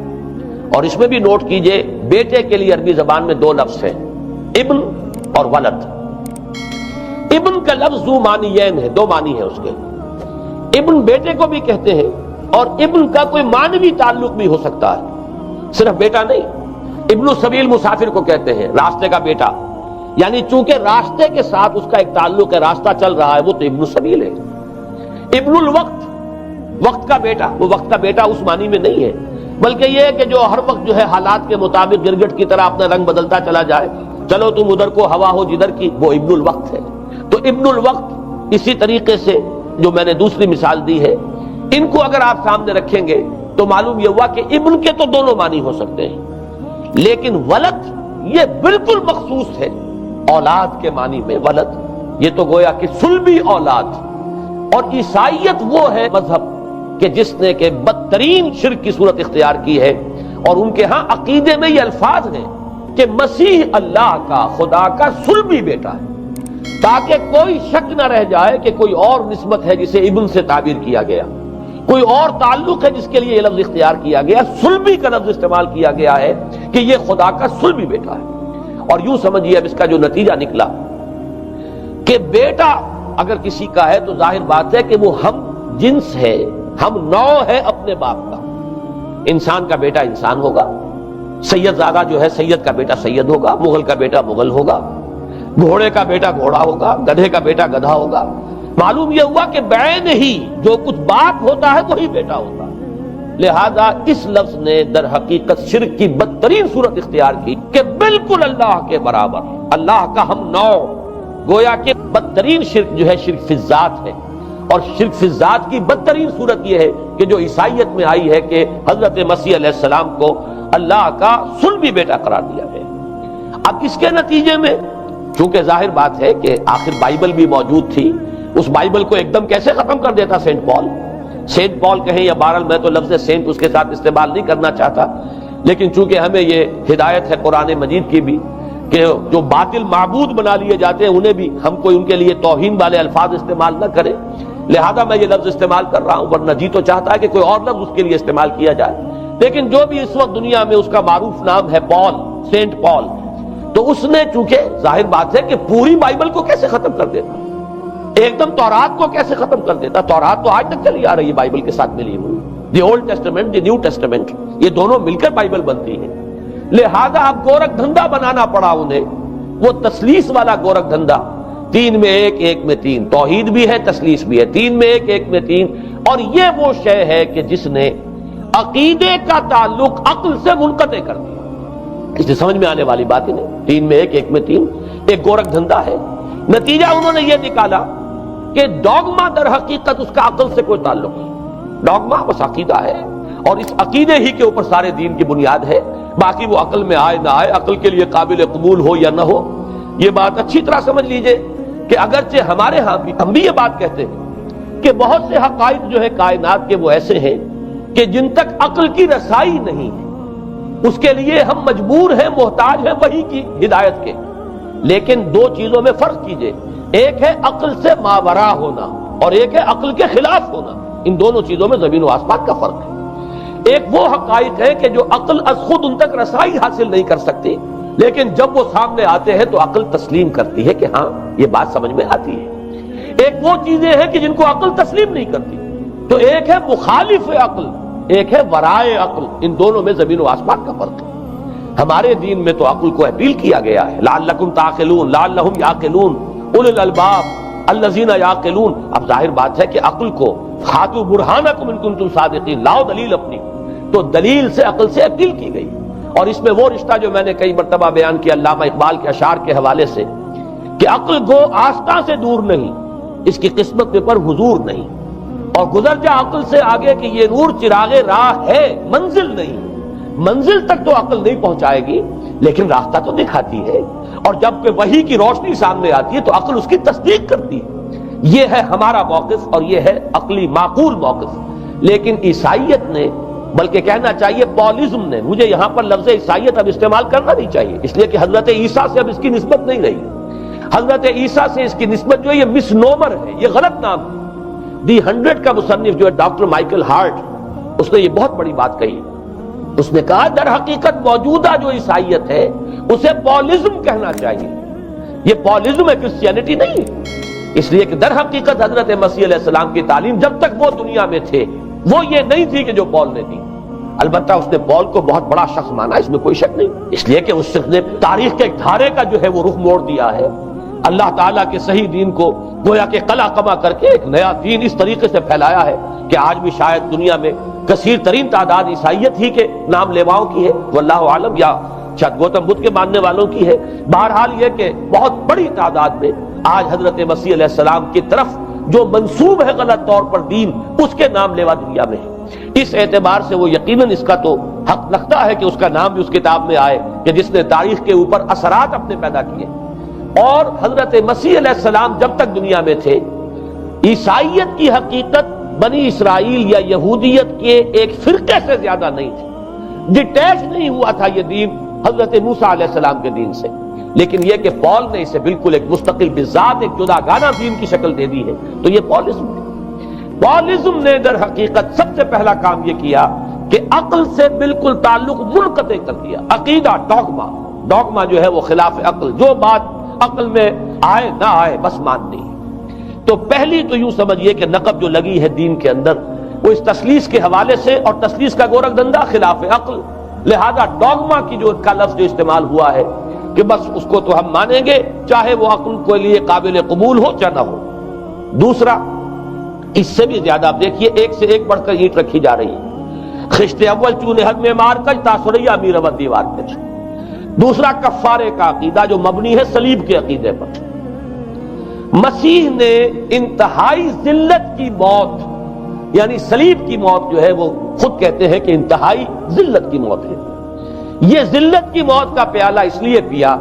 اور اس میں بھی نوٹ کیجئے، بیٹے کے لیے عربی زبان میں 2 لفظ ہیں، ابن اور ولد۔ ابن کا لفظ ذو معنیین ہے، 2 معنی ہے اس کے۔ ابن بیٹے کو بھی کہتے ہیں، اور ابن کا کوئی معنوی تعلق بھی ہو سکتا ہے، صرف بیٹا نہیں۔ ابن السبیل مسافر کو کہتے ہیں، راستے کا بیٹا، یعنی چونکہ راستے کے ساتھ اس کا ایک تعلق ہے، راستہ چل رہا ہے، وہ تو ابن السبیل ہے۔ ابن الوقت، وقت کا بیٹا، وہ وقت کا بیٹا اس معنی میں نہیں ہے، بلکہ یہ ہے کہ جو ہر وقت جو ہے حالات کے مطابق گرگٹ کی طرح اپنا رنگ بدلتا چلا جائے، چلو تم ادھر کو ہوا ہو جدھر کی، وہ ابن الوقت ہے۔ تو ابن الوقت اسی طریقے سے جو میں نے دوسری مثال دی ہے، ان کو اگر آپ سامنے رکھیں گے تو معلوم یہ ہوا کہ ابن کے تو دونوں معنی ہو سکتے ہیں، لیکن ولد یہ بالکل مخصوص ہے اولاد کے معنی میں۔ ولد یہ تو گویا کہ صلبی اولاد۔ اور عیسائیت وہ ہے مذہب کہ جس نے کہ بدترین شرک کی صورت اختیار کی ہے، اور ان کے ہاں عقیدے میں یہ الفاظ ہیں کہ مسیح اللہ کا، خدا کا صلبی بیٹا ہے، تاکہ کوئی شک نہ رہ جائے کہ کوئی اور نسبت ہے جسے ابن سے تعبیر کیا گیا، کوئی اور تعلق ہے جس کے لیے یہ لفظ اختیار کیا گیا، صلبی کا لفظ استعمال کیا گیا ہے کہ یہ خدا کا صلبی بیٹا ہے۔ اور یوں سمجھیے اب اس کا جو نتیجہ نکلا کہ بیٹا اگر کسی کا ہے تو ظاہر بات ہے کہ وہ ہم جنس ہے، ہم نوع ہے اپنے باپ کا۔ انسان کا بیٹا انسان ہوگا، سید زادہ جو ہے سید کا بیٹا سید ہوگا، مغل کا بیٹا مغل ہوگا، گھوڑے کا بیٹا گھوڑا ہوگا، گدھے کا بیٹا گدھا ہوگا۔ معلوم یہ ہوا کہ بعین ہی جو کچھ باپ ہوتا ہے وہی بیٹا ہوتا ہے۔ لہذا اس لفظ نے در حقیقت شرک کی بدترین صورت اختیار کی کہ بالکل اللہ کے برابر، اللہ کا ہم نوع، گویا کہ بدترین شرک جو ہے شرک فی الذات ہے۔ اور شرک فی الذات کی بدترین صورت یہ ہے کہ جو عیسائیت میں آئی ہے کہ حضرت مسیح علیہ السلام کو اللہ کا صلبی بیٹا قرار دیا گیا۔ اب اس کے نتیجے میں چونکہ ظاہر بات ہے کہ آخر بائبل بھی موجود تھی، اس بائبل کو ایک دم کیسے ختم کر دیتا سینٹ پال؟ سینٹ پال کہیں یا بہرحال میں تو لفظ سینٹ اس کے ساتھ استعمال نہیں کرنا چاہتا، لیکن چونکہ ہمیں یہ ہدایت ہے قرآن مجید کی بھی کہ جو باطل معبود بنا لیے جاتے ہیں انہیں بھی ہم کوئی ان کے لیے توہین والے الفاظ استعمال نہ کریں، لہذا میں یہ لفظ استعمال کر رہا ہوں، ورنہ جی تو چاہتا ہے کہ کوئی اور لفظ اس کے لیے استعمال کیا جائے۔ لیکن جو بھی اس وقت دنیا میں اس کا معروف نام ہے پال، سینٹ پال، تو اس نے چونکہ ظاہر بات ہے کہ پوری بائبل کو کیسے ختم کر دیتا، ایک دم تورات کو کیسے ختم کر دیتا؟ تورات تو آج تک چلی آ رہی ہے بائبل کے ساتھ ملی ہوئی، the old testament, the new testament, یہ دونوں مل کر بائبل بنتی ہے۔ لہذا اب گورکھ دھندا بنانا پڑا انہیں، وہ تسلیس والا گورکھ دھندا، 3 میں 1 1 میں 3، توحید بھی ہے تسلیس بھی ہے، 3 میں 1 1 میں 3، اور یہ وہ شے ہے کہ جس نے عقیدے کا تعلق عقل سے منقطع کر دیا۔ اس سے سمجھ میں آنے والی بات ہی نہیں، 3 میں 1 1 میں 3 ایک گورکھ دھندا ہے۔ نتیجہ انہوں نے یہ نکالا کہ ڈوگما در حقیقت اس کا عقل سے کوئی تعلق نہیں، ڈوگما بس عقیدہ ہے، اور اس عقیدے ہی کے اوپر سارے دین کی بنیاد ہے، باقی وہ عقل میں آئے نہ آئے، عقل کے لیے قابل قبول ہو یا نہ ہو۔ یہ بات اچھی طرح سمجھ لیجئے کہ اگرچہ ہمارے ہاں بھی ہم بھی یہ بات کہتے ہیں کہ بہت سے حقائق جو ہے کائنات کے وہ ایسے ہیں کہ جن تک عقل کی رسائی نہیں ہے، اس کے لیے ہم مجبور ہیں، محتاج ہیں وحی کی ہدایت کے، لیکن 2 چیزوں میں فرق کیجئے، ایک ہے عقل سے ماورا ہونا اور ایک ہے عقل کے خلاف ہونا، ان دونوں چیزوں میں زمین و آسمان کا فرق ہے۔ ایک وہ حقائق ہے کہ جو عقل از خود ان تک رسائی حاصل نہیں کر سکتی، لیکن جب وہ سامنے آتے ہیں تو عقل تسلیم کرتی ہے کہ ہاں یہ بات سمجھ میں آتی ہے۔ ایک وہ چیزیں ہیں کہ جن کو عقل تسلیم نہیں کرتی، تو ایک ہے مخالف عقل، ایک ہے ورائے عقل، ان دونوں میں زمین و آسمان کا فرق ہے۔ ہمارے دین میں تو عقل کو اپیل کیا گیا ہے، لعلکم تعقلون، لعلہم یعقلون، اولو الالباب الذین یعقلون۔ اب ظاہر بات ہے کہ عقل کو ہاتھو برہانکم ان کنتم صادقین، لاؤ دلیل اپنی، تو دلیل سے عقل سے اپیل کی گئی۔ اور اس میں وہ رشتہ جو میں نے کئی مرتبہ بیان کیا علامہ اقبال کے اشعار کے حوالے سے کہ عقل گو آستاں سے دور نہیں، اس کی قسمت میں پر حضور نہیں، اور گزر جا عقل سے آگے کہ یہ نور چراغ راہ ہے، منزل نہیں۔ منزل تک تو عقل نہیں پہنچائے گی لیکن راستہ تو دکھاتی ہے، اور جب کہ وحی کی روشنی سامنے آتی ہے تو عقل اس کی تصدیق کرتی ہے۔ یہ ہے ہمارا موقف اور یہ ہے عقلی معقول موقف۔ لیکن عیسائیت نے، بلکہ کہنا چاہیے پالزم نے، مجھے یہاں پر لفظ عیسائیت اب استعمال کرنا نہیں چاہیے، اس لیے کہ حضرت عیسیٰ سے اب اس کی نسبت نہیں رہی۔ حضرت عیسیٰ سے اس کی نسبت جو ہے یہ مس نومر ہے، یہ غلط نام ہے۔ دی 100 کا مصنف جو ہے ڈاکٹر مائیکل ہارٹ، اس نے یہ بہت بڑی بات کہی، اس نے کہا در حقیقت موجودہ جو عیسائیت ہے اسے پالزم کہنا چاہیے، یہ پالزم ہے، کرسچینٹی نہیں ہے۔ اس لیے کہ در حقیقت حضرت مسیح علیہ السلام کی تعلیم جب تک وہ دنیا میں تھے وہ یہ نہیں تھی کہ جو پال نے دی۔ البتہ اس نے پال کو بہت بڑا شخص مانا، اس میں کوئی شک نہیں، اس لیے کہ اس شخص نے تاریخ کے ایک دھارے کا جو ہے وہ رخ موڑ دیا ہے، اللہ تعالیٰ کے صحیح دین کو گویا کہ قلع قمع کر کے ایک نیا دین اس طریقے سے پھیلایا ہے کہ آج بھی شاید دنیا میں کثیر ترین تعداد عیسائیت ہی کے نام لیواؤں کی ہے، واللہ عالم، یا شاید گوتم بدھ کے ماننے والوں کی ہے۔ بہرحال یہ کہ بہت بڑی تعداد میں آج حضرت مسیح علیہ السلام کی طرف جو منسوب ہے غلط طور پر دین، اس کے نام لیوا دنیا میں ہے۔ اس اعتبار سے وہ یقیناً اس کا تو حق رکھتا ہے کہ اس کا نام بھی اس کتاب میں آئے کہ جس نے تاریخ کے اوپر اثرات اپنے پیدا کیے۔ اور حضرت مسیح علیہ السلام جب تک دنیا میں تھے، عیسائیت کی حقیقت بنی اسرائیل یا یہودیت کے ایک فرقے سے زیادہ نہیں تھی، ڈیٹیچ نہیں ہوا تھا یہ دین حضرت موسیٰ علیہ السلام کے دین سے، لیکن یہ کہ پال نے اسے بالکل ایک مستقل بذات ایک جدا گانا دین کی شکل دے دی ہے، تو یہ پالزم ہے۔ پالزم نے در حقیقت سب سے پہلا کام یہ کیا کہ عقل سے بالکل تعلق منقطع کر دیا۔ عقیدہ، ڈوگما، ڈوگما جو ہے وہ خلاف عقل، جو بات عقل میں آئے نہ آئے بس ماننی۔ تو پہلی تو یوں سمجھیے کہ نقب جو لگی ہے دین کے اندر وہ اس تسلیس کے حوالے سے، اور تسلیس کا گورکھ دھندا خلاف عقل، لہذا ڈوگما کی جو کا لفظ جو استعمال ہوا ہے کہ بس اس کو تو ہم مانیں گے چاہے وہ عقل کے لیے قابل قبول ہو چاہے نہ ہو۔ دوسرا، اس سے بھی زیادہ آپ دیکھیے ایک سے ایک بڑھ کر اینٹ رکھی جا رہی ہے، خشت اول چونے حد میں مار کر تاثریہ امیر ود دیوار پہ۔ دوسرا، کفارے کا عقیدہ جو مبنی ہے صلیب کے عقیدے پر۔ مسیح نے انتہائی ذلت کی موت، یعنی صلیب کی موت جو ہے وہ خود کہتے ہیں کہ انتہائی ذلت کی موت ہے۔ یہ ذلت کی موت کا پیالہ اس لیے پیا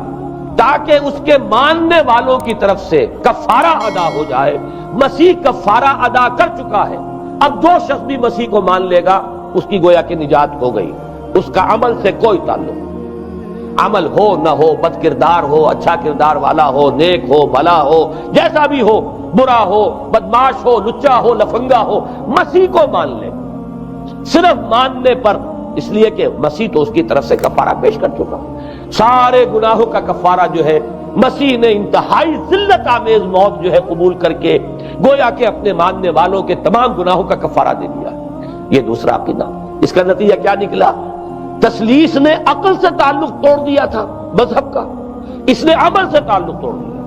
تاکہ اس کے ماننے والوں کی طرف سے کفارہ ادا ہو جائے۔ مسیح کفارہ ادا کر چکا ہے، اب جو شخص بھی مسیح کو مان لے گا اس کی گویا کہ نجات ہو گئی، اس کا عمل سے کوئی تعلق، عمل ہو نہ ہو، بد کردار ہو، اچھا کردار والا ہو، نیک ہو، بھلا ہو، جیسا بھی ہو، برا ہو، بدماش ہو، لچا ہو، لفنگا ہو، مسیح کو مان لے، صرف ماننے پر، اس لیے کہ مسیح تو اس کی طرف سے کفارہ پیش کر چکا، سارے گناہوں کا کفارہ جو ہے مسیح نے انتہائی ذلت آمیز موت جو ہے قبول کر کے گویا کہ اپنے ماننے والوں کے تمام گناہوں کا کفارہ دے دیا۔ یہ دوسرا عقیدہ، اس کا نتیجہ کیا نکلا؟ تثلیث نے عقل سے تعلق توڑ دیا تھا مذہب کا، اس نے عمل سے تعلق توڑ دیا۔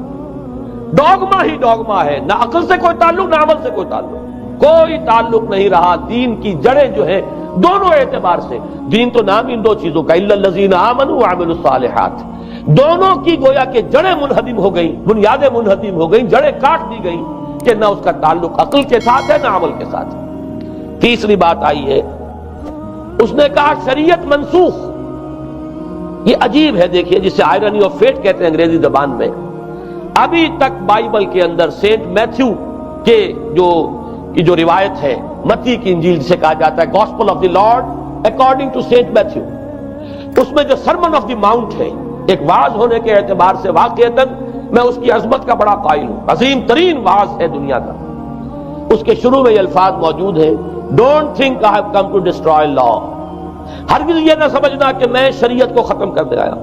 ڈوگما ہی ڈوگما ہے، نہ عقل سے کوئی تعلق نہ عمل سے کوئی تعلق، کوئی تعلق نہیں رہا۔ دین کی جڑیں جو ہے دونوں اعتبار سے، دین تو نام ان دو چیزوں کا، الا الذین آمنوا وعملوا الصالحات، دونوں کی گویا کہ جڑیں منہدم ہو گئیں، بنیادیں منہدم ہو گئیں، جڑیں کاٹ دی گئیں کہ نہ اس کا تعلق عقل کے ساتھ ہے نہ عمل کے ساتھ۔ تیسری بات آئی ہے، اس نے کہا شریعت منسوخ۔ یہ عجیب ہے، دیکھیے، جسے آئرنی آف فیٹ کہتے ہیں انگریزی زبان میں۔ ابھی تک بائبل کے اندر سینٹ میتھیو کے جو روایت ہے، متی کی انجیل جسے کہا جاتا ہے، gospel of the Lord according to Saint Matthew, اس میں جو سرمن آف دی ماؤنٹ ہے، ایک واعظ ہونے کے اعتبار سے واقعتاً میں اس کی عظمت کا بڑا قائل ہوں، عظیم ترین واعظ ہے دنیا کا۔ اس کے شروع میں یہ الفاظ موجود ہیں، don't think I have come to destroy law, ہرگز یہ نہ سمجھنا کہ میں شریعت کو ختم کرنے آیا۔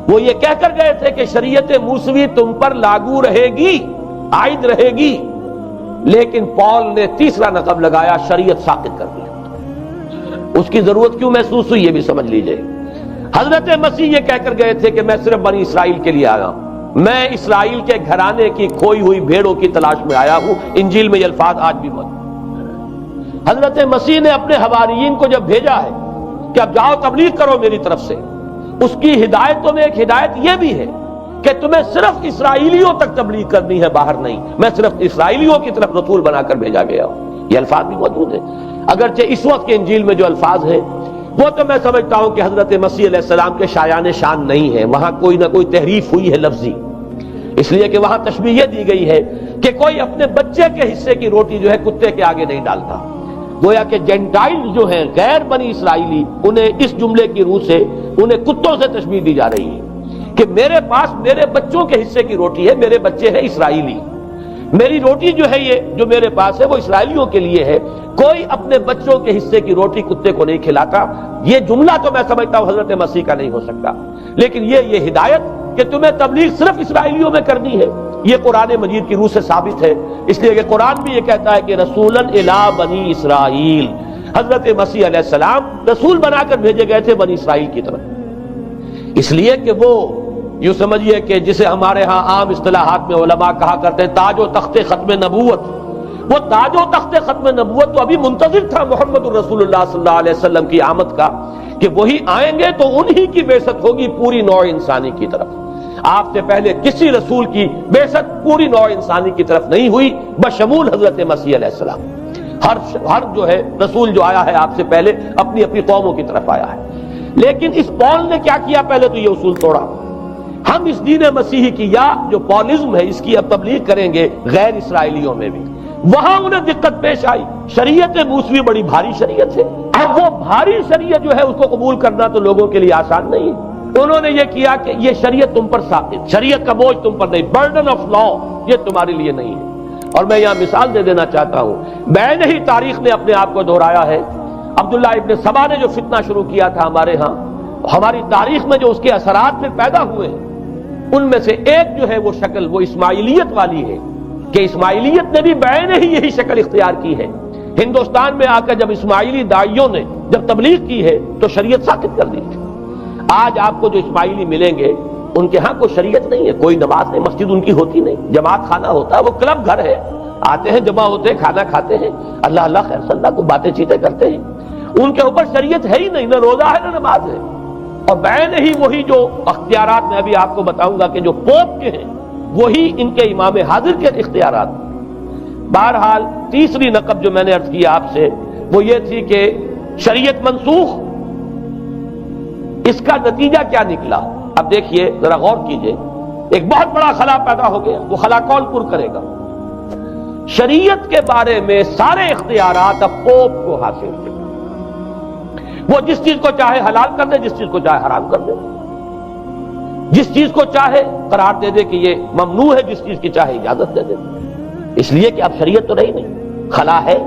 وہ یہ کہہ کر گئے تھے کہ شریعت موسوی تم پر لاگو رہے گی، عائد رہے گی، لیکن پال نے تیسرا نقب لگایا، شریعت ساقط کر دی۔ اس کی ضرورت کیوں محسوس ہوئی یہ بھی سمجھ لیجئے۔ حضرت مسیح یہ کہہ کر گئے تھے کہ میں صرف بنی اسرائیل کے لیے آیا ہوں، میں اسرائیل کے گھرانے کی کھوئی ہوئی بھیڑوں کی تلاش میں آیا ہوں۔ انجیل میں یہ الفاظ آج بھی موجود۔ حضرت مسیح نے اپنے حواریین کو جب بھیجا ہے کہ اب جاؤ تبلیغ کرو میری طرف سے، اس کی ہدایتوں میں ایک ہدایت یہ بھی ہے کہ تمہیں صرف اسرائیلیوں تک تبلیغ کرنی ہے، باہر نہیں، میں صرف اسرائیلیوں کی طرف رسول بنا کر بھیجا گیا ہوں۔ یہ الفاظ بھی موجود ہیں، اگرچہ اس وقت کے انجیل میں جو الفاظ ہیں وہ تو میں سمجھتا ہوں کہ حضرت مسیح علیہ السلام کے شایان شان نہیں ہے، وہاں کوئی نہ کوئی تحریف ہوئی ہے لفظی، اس لیے کہ وہاں تشبیہ یہ دی گئی ہے کہ کوئی اپنے بچے کے حصے کی روٹی جو ہے کتے کے آگے نہیں ڈالتا۔ گویا کہ جینٹائل جو ہیں، غیر بنی اسرائیلی، انہیں اس جملے کی روح سے انہیں کتوں سے تشبیہ دی جا رہی ہے کہ میرے پاس میرے بچوں کے حصے کی روٹی ہے، میرے بچے ہیں اسرائیلی، میری روٹی جو ہے یہ جو میرے پاس ہے وہ اسرائیلیوں کے لیے ہے، کوئی اپنے بچوں کے حصے کی روٹی کتے کو نہیں کھلاتا۔ یہ جملہ تو میں سمجھتا ہوں حضرت مسیح کا نہیں ہو سکتا، لیکن یہ ہدایت کہ تمہیں تبلیغ صرف اسرائیلیوں میں کرنی ہے، یہ قرآن مجید کی روح سے ثابت ہے، اس لیے کہ قرآن بھی یہ کہتا ہے کہ رسولاً الی بنی اسرائیل، حضرت مسیح علیہ السلام رسول بنا کر بھیجے گئے تھے بنی اسرائیل کی طرف، اس لیے کہ وہ یوں سمجھیے کہ جسے ہمارے ہاں عام اصطلاحات میں علماء کہا کرتے ہیں تاج و تخت ختم نبوت، وہ تاج و تخت ختم نبوت تو ابھی منتظر تھا محمد الرسول اللہ صلی اللہ علیہ وسلم کی آمد کا، کہ وہی آئیں گے تو انہی کی بعثت ہوگی پوری نوع انسانی کی طرف۔ آپ سے پہلے کسی رسول کی بعثت پوری نوع انسانی کی طرف نہیں ہوئی بشمول حضرت مسیح علیہ السلام۔ ہر جو ہے رسول جو آیا ہے آپ سے پہلے اپنی اپنی قوموں کی طرف آیا ہے، لیکن اس پال نے کیا کیا؟ پہلے تو یہ اصول توڑا، ہم اس دین مسیحی کی یا جو پالزم ہے اس کی اب تبلیغ کریں گے غیر اسرائیلیوں میں بھی۔ وہاں انہیں دقت پیش آئی، شریعت موسوی بڑی بھاری شریعت ہے، اب وہ بھاری شریعت جو ہے اس کو قبول کرنا تو لوگوں کے لیے آسان نہیں ہے۔ انہوں نے یہ کیا کہ یہ شریعت تم پر ساقط، شریعت کا بوجھ تم پر نہیں، برڈن آف لا یہ تمہارے لیے نہیں ہے۔ اور میں یہاں مثال دے دینا چاہتا ہوں، بین ہی تاریخ نے اپنے آپ کو دہرایا ہے۔ عبداللہ ابن سبا نے جو فتنہ شروع کیا تھا ہمارے ہاں، ہماری تاریخ میں جو اس کے اثرات پھر پیدا ہوئے ہیں، ان میں سے ایک جو ہے وہ شکل وہ اسماعیلیت والی ہے، کہ اسماعیلیت نے بھی بعین ہی یہی شکل اختیار کی ہے۔ ہندوستان میں آ کر جب اسماعیلی داعیوں نے جب تبلیغ کی ہے تو شریعت ساقط کر دی تھی۔ آج آپ کو جو اسماعیلی ملیں گے ان کے ہاں کوئی شریعت نہیں ہے، کوئی نماز نہیں، مسجد ان کی ہوتی نہیں، جماعت خانہ ہوتا ہے، وہ کلب گھر ہے، آتے ہیں جمع ہوتے ہیں، کھانا کھاتے ہیں، اللہ اللہ خیر صلی اللہ کو باتیں چیتیں کرتے ہیں، ان کے اوپر شریعت ہے ہی نہیں، نہ روزہ ہے نہ نماز ہے۔ اور بعین ہی وہی جو اختیارات میں ابھی آپ کو بتاؤں گا کہ جو پوپ کے ہیں وہی ان کے امام حاضر کے اختیارات۔ بہرحال تیسری نقب جو میں نے عرض کیا آپ سے وہ یہ تھی کہ شریعت منسوخ، اس کا نتیجہ کیا نکلا؟ اب دیکھیے ذرا غور کیجئے، ایک بہت بڑا خلا پیدا ہو گیا، وہ خلا کون پر کرے گا؟ شریعت کے بارے میں سارے اختیارات اب پوپ کو حاصل ہیں، وہ جس چیز کو چاہے حلال کر دے، جس چیز کو چاہے حرام کر دے، جس چیز کو چاہے قرار دے دے کہ یہ ممنوع ہے، جس چیز کی چاہے اجازت دے دے، اس لیے کہ اب شریعت تو رہی نہیں، خلا ہے،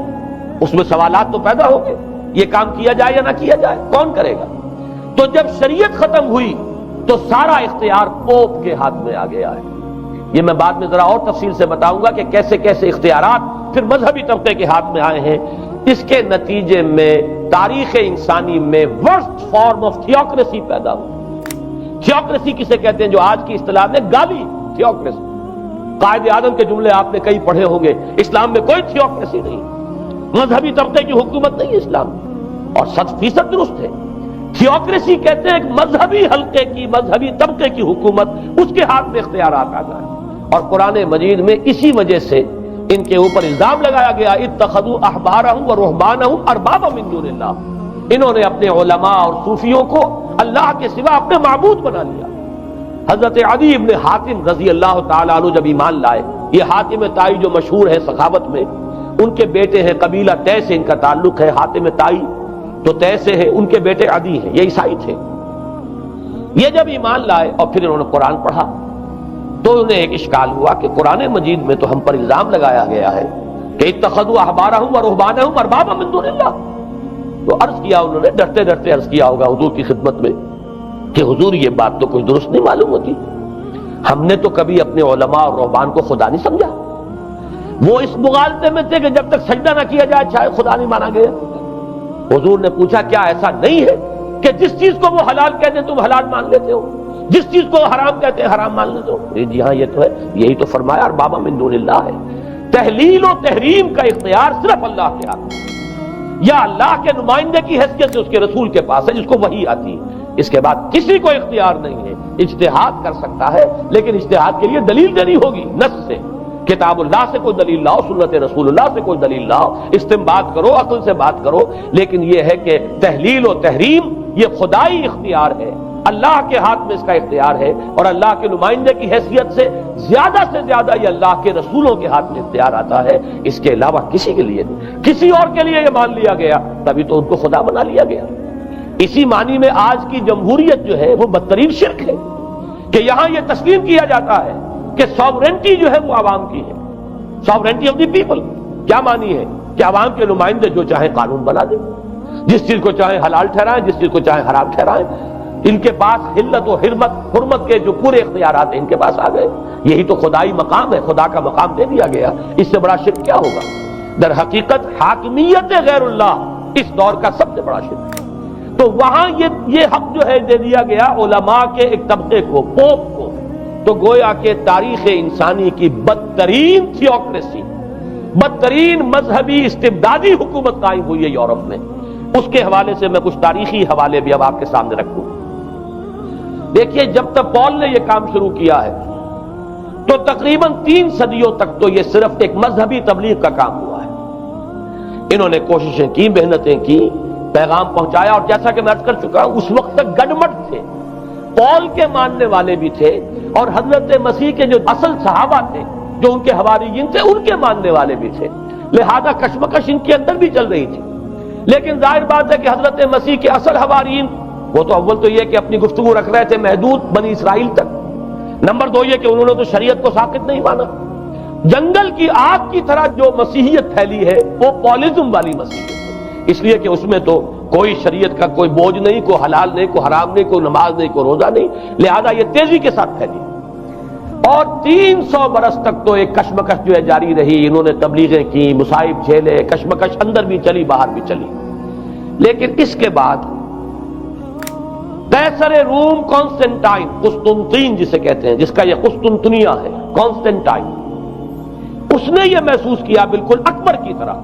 اس میں سوالات تو پیدا ہو گئے، یہ کام کیا جائے یا نہ کیا جائے، کون کرے گا؟ تو جب شریعت ختم ہوئی تو سارا اختیار پوپ کے ہاتھ میں آ گیا ہے۔ یہ میں بعد میں ذرا اور تفصیل سے بتاؤں گا کہ کیسے کیسے اختیارات پھر مذہبی طبقے کے ہاتھ میں آئے ہیں۔ اس کے نتیجے میں تاریخ انسانی میں ورسٹ فارم آف تھیوکریسی پیدا ہوئی۔ تھیوکریسی کسے کہتے ہیں؟ جو آج کی اصطلاح میں گالی تھیوکریسی۔ قائد اعظم کے جملے آپ نے کئی پڑھے ہوں گے، اسلام میں کوئی تھیوکریسی نہیں، مذہبی طبقے کی حکومت نہیں ہے اسلام میں، اور 100% درست ہے۔ تھیوکریسی کہتے ہیں ایک مذہبی حلقے کی، مذہبی طبقے کی حکومت، اس کے ہاتھ میں اختیارات آ جائیں، اور قرآن مجید میں اسی وجہ سے ان کے اوپر الزام لگایا گیا اتخذوا احبارهم ورهبانهم اربابا من دون اللہ، انہوں نے اپنے علماء اور صوفیوں کو اللہ کے سوا اپنے معبود بنا لیا۔ حضرت عدی ابن حاتم رضی اللہ تعالیٰ عنہ جب ایمان لائے، یہ حاتم طائی جو مشہور ہے سخاوت میں، ان کے بیٹے ہیں، قبیلہ طے سے ان کا تعلق ہے، حاتم طائی تو طے سے ہے، ان کے بیٹے عدی ہیں، یہ عیسائی تھے۔ یہ جب ایمان لائے اور پھر انہوں نے قرآن پڑھا تو انہیں ایک اشکال ہوا کہ قرآن مجید میں تو ہم پر الزام لگایا گیا ہے کہ اتخذوا احبارهم ورهبانهم اربابا من دون اللہ، تو عرض کیا انہوں نے، ڈرتے ڈرتے عرض کیا ہوگا حضور کی خدمت میں کہ حضور یہ بات تو کوئی درست نہیں معلوم ہوتی، ہم نے تو کبھی اپنے علماء اور رہبان کو خدا نہیں سمجھا، وہ اس مغالطے میں تھے کہ جب تک سجدہ نہ کیا جائے شاید خدا نہیں مانا گیا۔ حضور نے پوچھا کیا ایسا نہیں ہے کہ جس چیز کو وہ حلال کہتے ہیں تم حلال مان لیتے ہو، جس چیز کو حرام کہتے ہیں حرام مان لیتے ہو؟ جی ہاں یہ تو ہے، یہی تو فرمایا اربابا من دون اللہ ہے۔ تحلیل و تحریم کا اختیار صرف اللہ کے ہاتھ میں، یا اللہ کے نمائندے کی حیثیت سے اس کے رسول کے پاس ہے جس کو وحی آتی ہے، اس کے بعد کسی کو اختیار نہیں ہے۔ اجتہاد کر سکتا ہے لیکن اجتہاد کے لیے دلیل دینی ہوگی، نص سے، کتاب اللہ سے کوئی دلیل لاؤ، سنت رسول اللہ سے کوئی دلیل لاؤ، استنباط کرو، عقل سے بات کرو، لیکن یہ ہے کہ تحلیل و تحریم یہ خدائی اختیار ہے، اللہ کے ہاتھ میں اس کا اختیار ہے، اور اللہ کے نمائندے کی حیثیت سے زیادہ یہ اللہ کے رسولوں کے ہاتھ میں اختیار آتا ہے، اس کے علاوہ کسی کے لیے نہیں۔ کسی اور کے لیے یہ مان لیا گیا تبھی تو ان کو خدا بنا لیا گیا۔ اسی معنی میں آج کی جمہوریت جو ہے وہ بدترین شرک ہے کہ یہاں یہ تسلیم کیا جاتا ہے کہ سوورنٹی جو ہے وہ عوام کی ہے، سوورنٹی آف دی پیپل۔ کیا معنی ہے کہ عوام کے نمائندے جو چاہیں قانون بنا دیں، جس چیز کو چاہیں حلال ٹھہرائیں، جس چیز کو چاہیں حرام ٹھہرائیں، ان کے پاس حلت و حرمت کے جو پورے اختیارات ہیں ان کے پاس آ گئے۔ یہی تو خدائی مقام ہے، خدا کا مقام دے دیا گیا، اس سے بڑا شرک کیا ہوگا؟ در حقیقت حاکمیت غیر اللہ اس دور کا سب سے بڑا شرک ہے۔ تو وہاں یہ حق جو ہے دے دیا گیا علماء کے ایک طبقے کو، پوپ کو، تو گویا کہ تاریخ انسانی کی بدترین تھیوکریسی، بدترین مذہبی استبدادی حکومت قائم ہوئی ہے یورپ میں۔ اس کے حوالے سے میں کچھ تاریخی حوالے بھی اب آپ کے سامنے رکھوں۔ دیکھیے جب تک پال نے یہ کام شروع کیا ہے تو تقریباً 3 صدیوں تک تو یہ صرف ایک مذہبی تبلیغ کا کام ہوا ہے۔ انہوں نے کوششیں کی، محنتیں کی، پیغام پہنچایا، اور جیسا کہ میں عرض کر چکا ہوں اس وقت تک گڈمٹ تھے، پال کے ماننے والے بھی تھے اور حضرت مسیح کے جو اصل صحابہ تھے جو ان کے حواریین تھے ان کے ماننے والے بھی تھے، لہذا کشمکش ان کے اندر بھی چل رہی تھی۔ لیکن ظاہر بات ہے کہ حضرت مسیح کے اصل حواریین وہ تو اول تو یہ کہ اپنی گفتگو رکھ رہے تھے محدود بنی اسرائیل تک، نمبر 2 یہ کہ انہوں نے تو شریعت کو ساقط نہیں مانا۔ جنگل کی آگ کی طرح جو مسیحیت پھیلی ہے وہ پالزم والی مسیحیت ہے، اس لیے کہ اس میں تو کوئی شریعت کا کوئی بوجھ نہیں، کوئی حلال نہیں، کوئی حرام نہیں، کوئی نماز نہیں، کوئی روزہ نہیں، لہذا یہ تیزی کے ساتھ پھیلی اور 300 برس تک تو ایک کشمکش جو ہے جاری رہی۔ انہوں نے تبلیغیں کی، مصائب جھیلے، کشمکش اندر بھی چلی باہر بھی چلی۔ لیکن اس کے بعد قیصر روم کانسٹنٹائن، قسطنطین جسے کہتے ہیں، جس کا یہ قسطنطنیہ ہے، کانسٹنٹائن، اس نے یہ محسوس کیا بالکل اکبر کی طرح،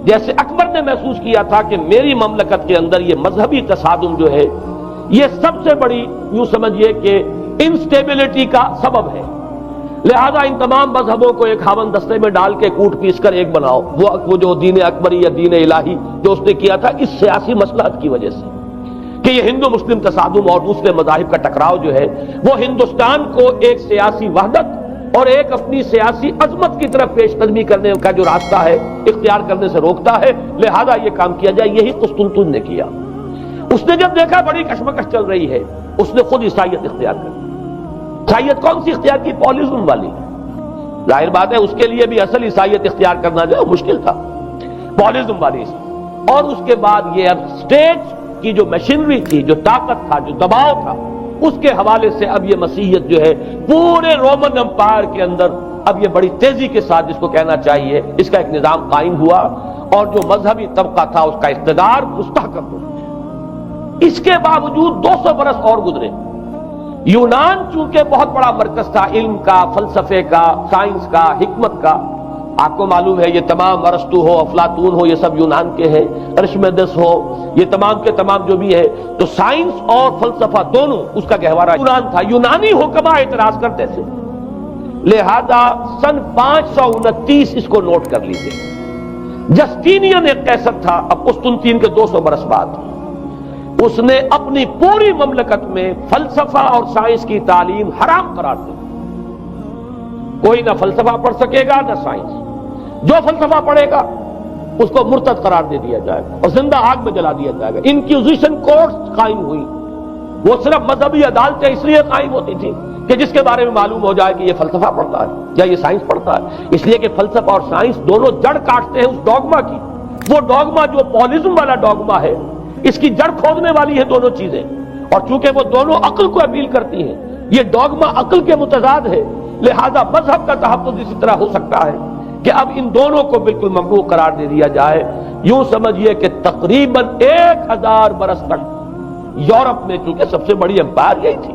جیسے اکبر نے محسوس کیا تھا کہ میری مملکت کے اندر یہ مذہبی تصادم جو ہے یہ سب سے بڑی یوں سمجھیے کہ انسٹیبلٹی کا سبب ہے، لہذا ان تمام مذہبوں کو ایک ہاون دستے میں ڈال کے کوٹ پیس کر ایک بناؤ۔ وہ جو دین اکبری یا دین الہی جو اس نے کیا تھا اس سیاسی مصلحت کی وجہ سے کہ یہ ہندو مسلم تصادم اور دوسرے مذاہب کا ٹکراؤ جو ہے وہ ہندوستان کو ایک سیاسی وحدت اور ایک اپنی سیاسی عظمت کی طرف پیش قدمی کرنے کا جو راستہ ہے اختیار کرنے سے روکتا ہے، لہذا یہ کام کیا جائے۔ یہی قسطنطین نے کیا۔ اس نے جب دیکھا بڑی کشمکش چل رہی ہے، اس نے خود عیسائیت اختیار کر لی۔ عیسائیت کون سی اختیار کی؟ پالیزم والی۔ ظاہر بات ہے اس کے لیے بھی اصل عیسائیت اختیار کرنا جو ہے مشکل تھا، پالیزم والی۔ اور اس کے بعد یہ اب اسٹیٹ کی جو مشینری تھی، جو طاقت تھا، جو دباؤ تھا، اس کے حوالے سے اب یہ مسیحیت جو ہے پورے رومن امپائر کے اندر اب یہ بڑی تیزی کے ساتھ جس کو کہنا چاہیے اس کا ایک نظام قائم ہوا، اور جو مذہبی طبقہ تھا اس کا اقتدار مستحکم ہوا۔ اس کے باوجود 200 برس اور گزرے۔ یونان چونکہ بہت بڑا مرکز تھا علم کا، فلسفے کا، سائنس کا، حکمت کا، آپ کو معلوم ہے یہ تمام ارسطو ہو، افلاطون ہو، یہ سب یونان کے ہیں، ارشمیدس ہو، یہ تمام کے تمام جو بھی ہے، تو سائنس اور فلسفہ دونوں اس کا گہوارہ یونان تھا۔ یونانی حکما اعتراض کرتے تھے، لہذا سن 529 اس کو نوٹ کر لیجیے۔ جسٹینین ایک قیصر تھا، اب قسطنطین کے 200 برس بعد، اس نے اپنی پوری مملکت میں فلسفہ اور سائنس کی تعلیم حرام قرار دی۔ کوئی نہ فلسفہ پڑھ سکے گا نہ سائنس، جو فلسفہ پڑھے گا اس کو مرتد قرار دے دیا جائے گا اور زندہ آگ میں جلا دیا جائے گا۔ انکوزیشن کورٹس قائم ہوئی، وہ صرف مذہبی عدالتیں اس لیے قائم ہوتی تھی کہ جس کے بارے میں معلوم ہو جائے کہ یہ فلسفہ پڑھتا ہے یا یہ سائنس پڑھتا ہے، اس لیے کہ فلسفہ اور سائنس دونوں جڑ کاٹتے ہیں اس ڈوگما کی۔ وہ ڈوگما جو پالیزم والا ڈوگما ہے، اس کی جڑ کھودنے والی ہے دونوں چیزیں، اور چونکہ وہ دونوں عقل کو اپیل کرتی ہیں، یہ ڈوگما عقل کے متضاد ہے، لہذا مذہب کا تحفظ اسی طرح ہو سکتا ہے کہ اب ان دونوں کو بالکل ممنوع قرار دے دیا جائے۔ یوں سمجھیے کہ تقریباً 1000 برس تک یورپ میں، چونکہ سب سے بڑی امپائر یہی تھی،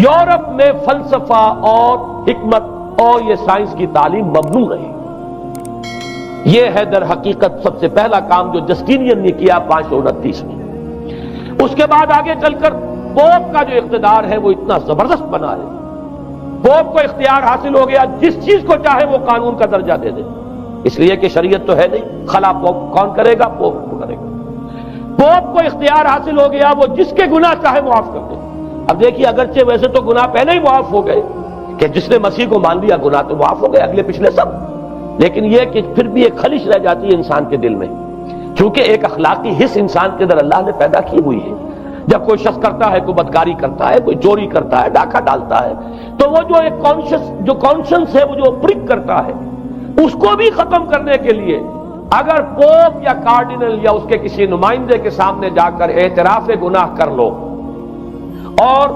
یورپ میں فلسفہ اور حکمت اور یہ سائنس کی تعلیم ممنوع رہی۔ یہ ہے در حقیقت سب سے پہلا کام جو جسٹینین نے کیا 529 میں۔ اس کے بعد آگے چل کر پوپ کا جو اقتدار ہے وہ اتنا زبردست بنا ہے، پوپ کو اختیار حاصل ہو گیا جس چیز کو چاہے وہ قانون کا درجہ دے دے، اس لیے کہ شریعت تو ہے نہیں، خلا پوپ کون کرے گا؟ پوپ کو کرے گا۔ پوپ کو اختیار حاصل ہو گیا، وہ جس کے گناہ چاہے معاف کر دے۔ اب دیکھیے اگرچہ ویسے تو گناہ پہلے ہی معاف ہو گئے کہ جس نے مسیح کو مان لیا گناہ تو معاف ہو گئے اگلے پچھلے سب، لیکن یہ کہ پھر بھی ایک خلش رہ جاتی ہے انسان کے دل میں، کیونکہ ایک اخلاقی حص انسان کے اندر اللہ نے پیدا کی ہوئی ہے۔ جب کوئی شخص کرتا ہے، کوئی بدکاری کرتا ہے، کوئی چوری کرتا ہے، ڈاکہ ڈالتا ہے، تو وہ جو ایک کانشنس ہے، وہ جو پرک کرتا ہے، اس کو بھی ختم کرنے کے لیے اگر پوپ یا کارڈینل یا اس کے کسی نمائندے کے سامنے جا کر اعتراف گناہ کر لو اور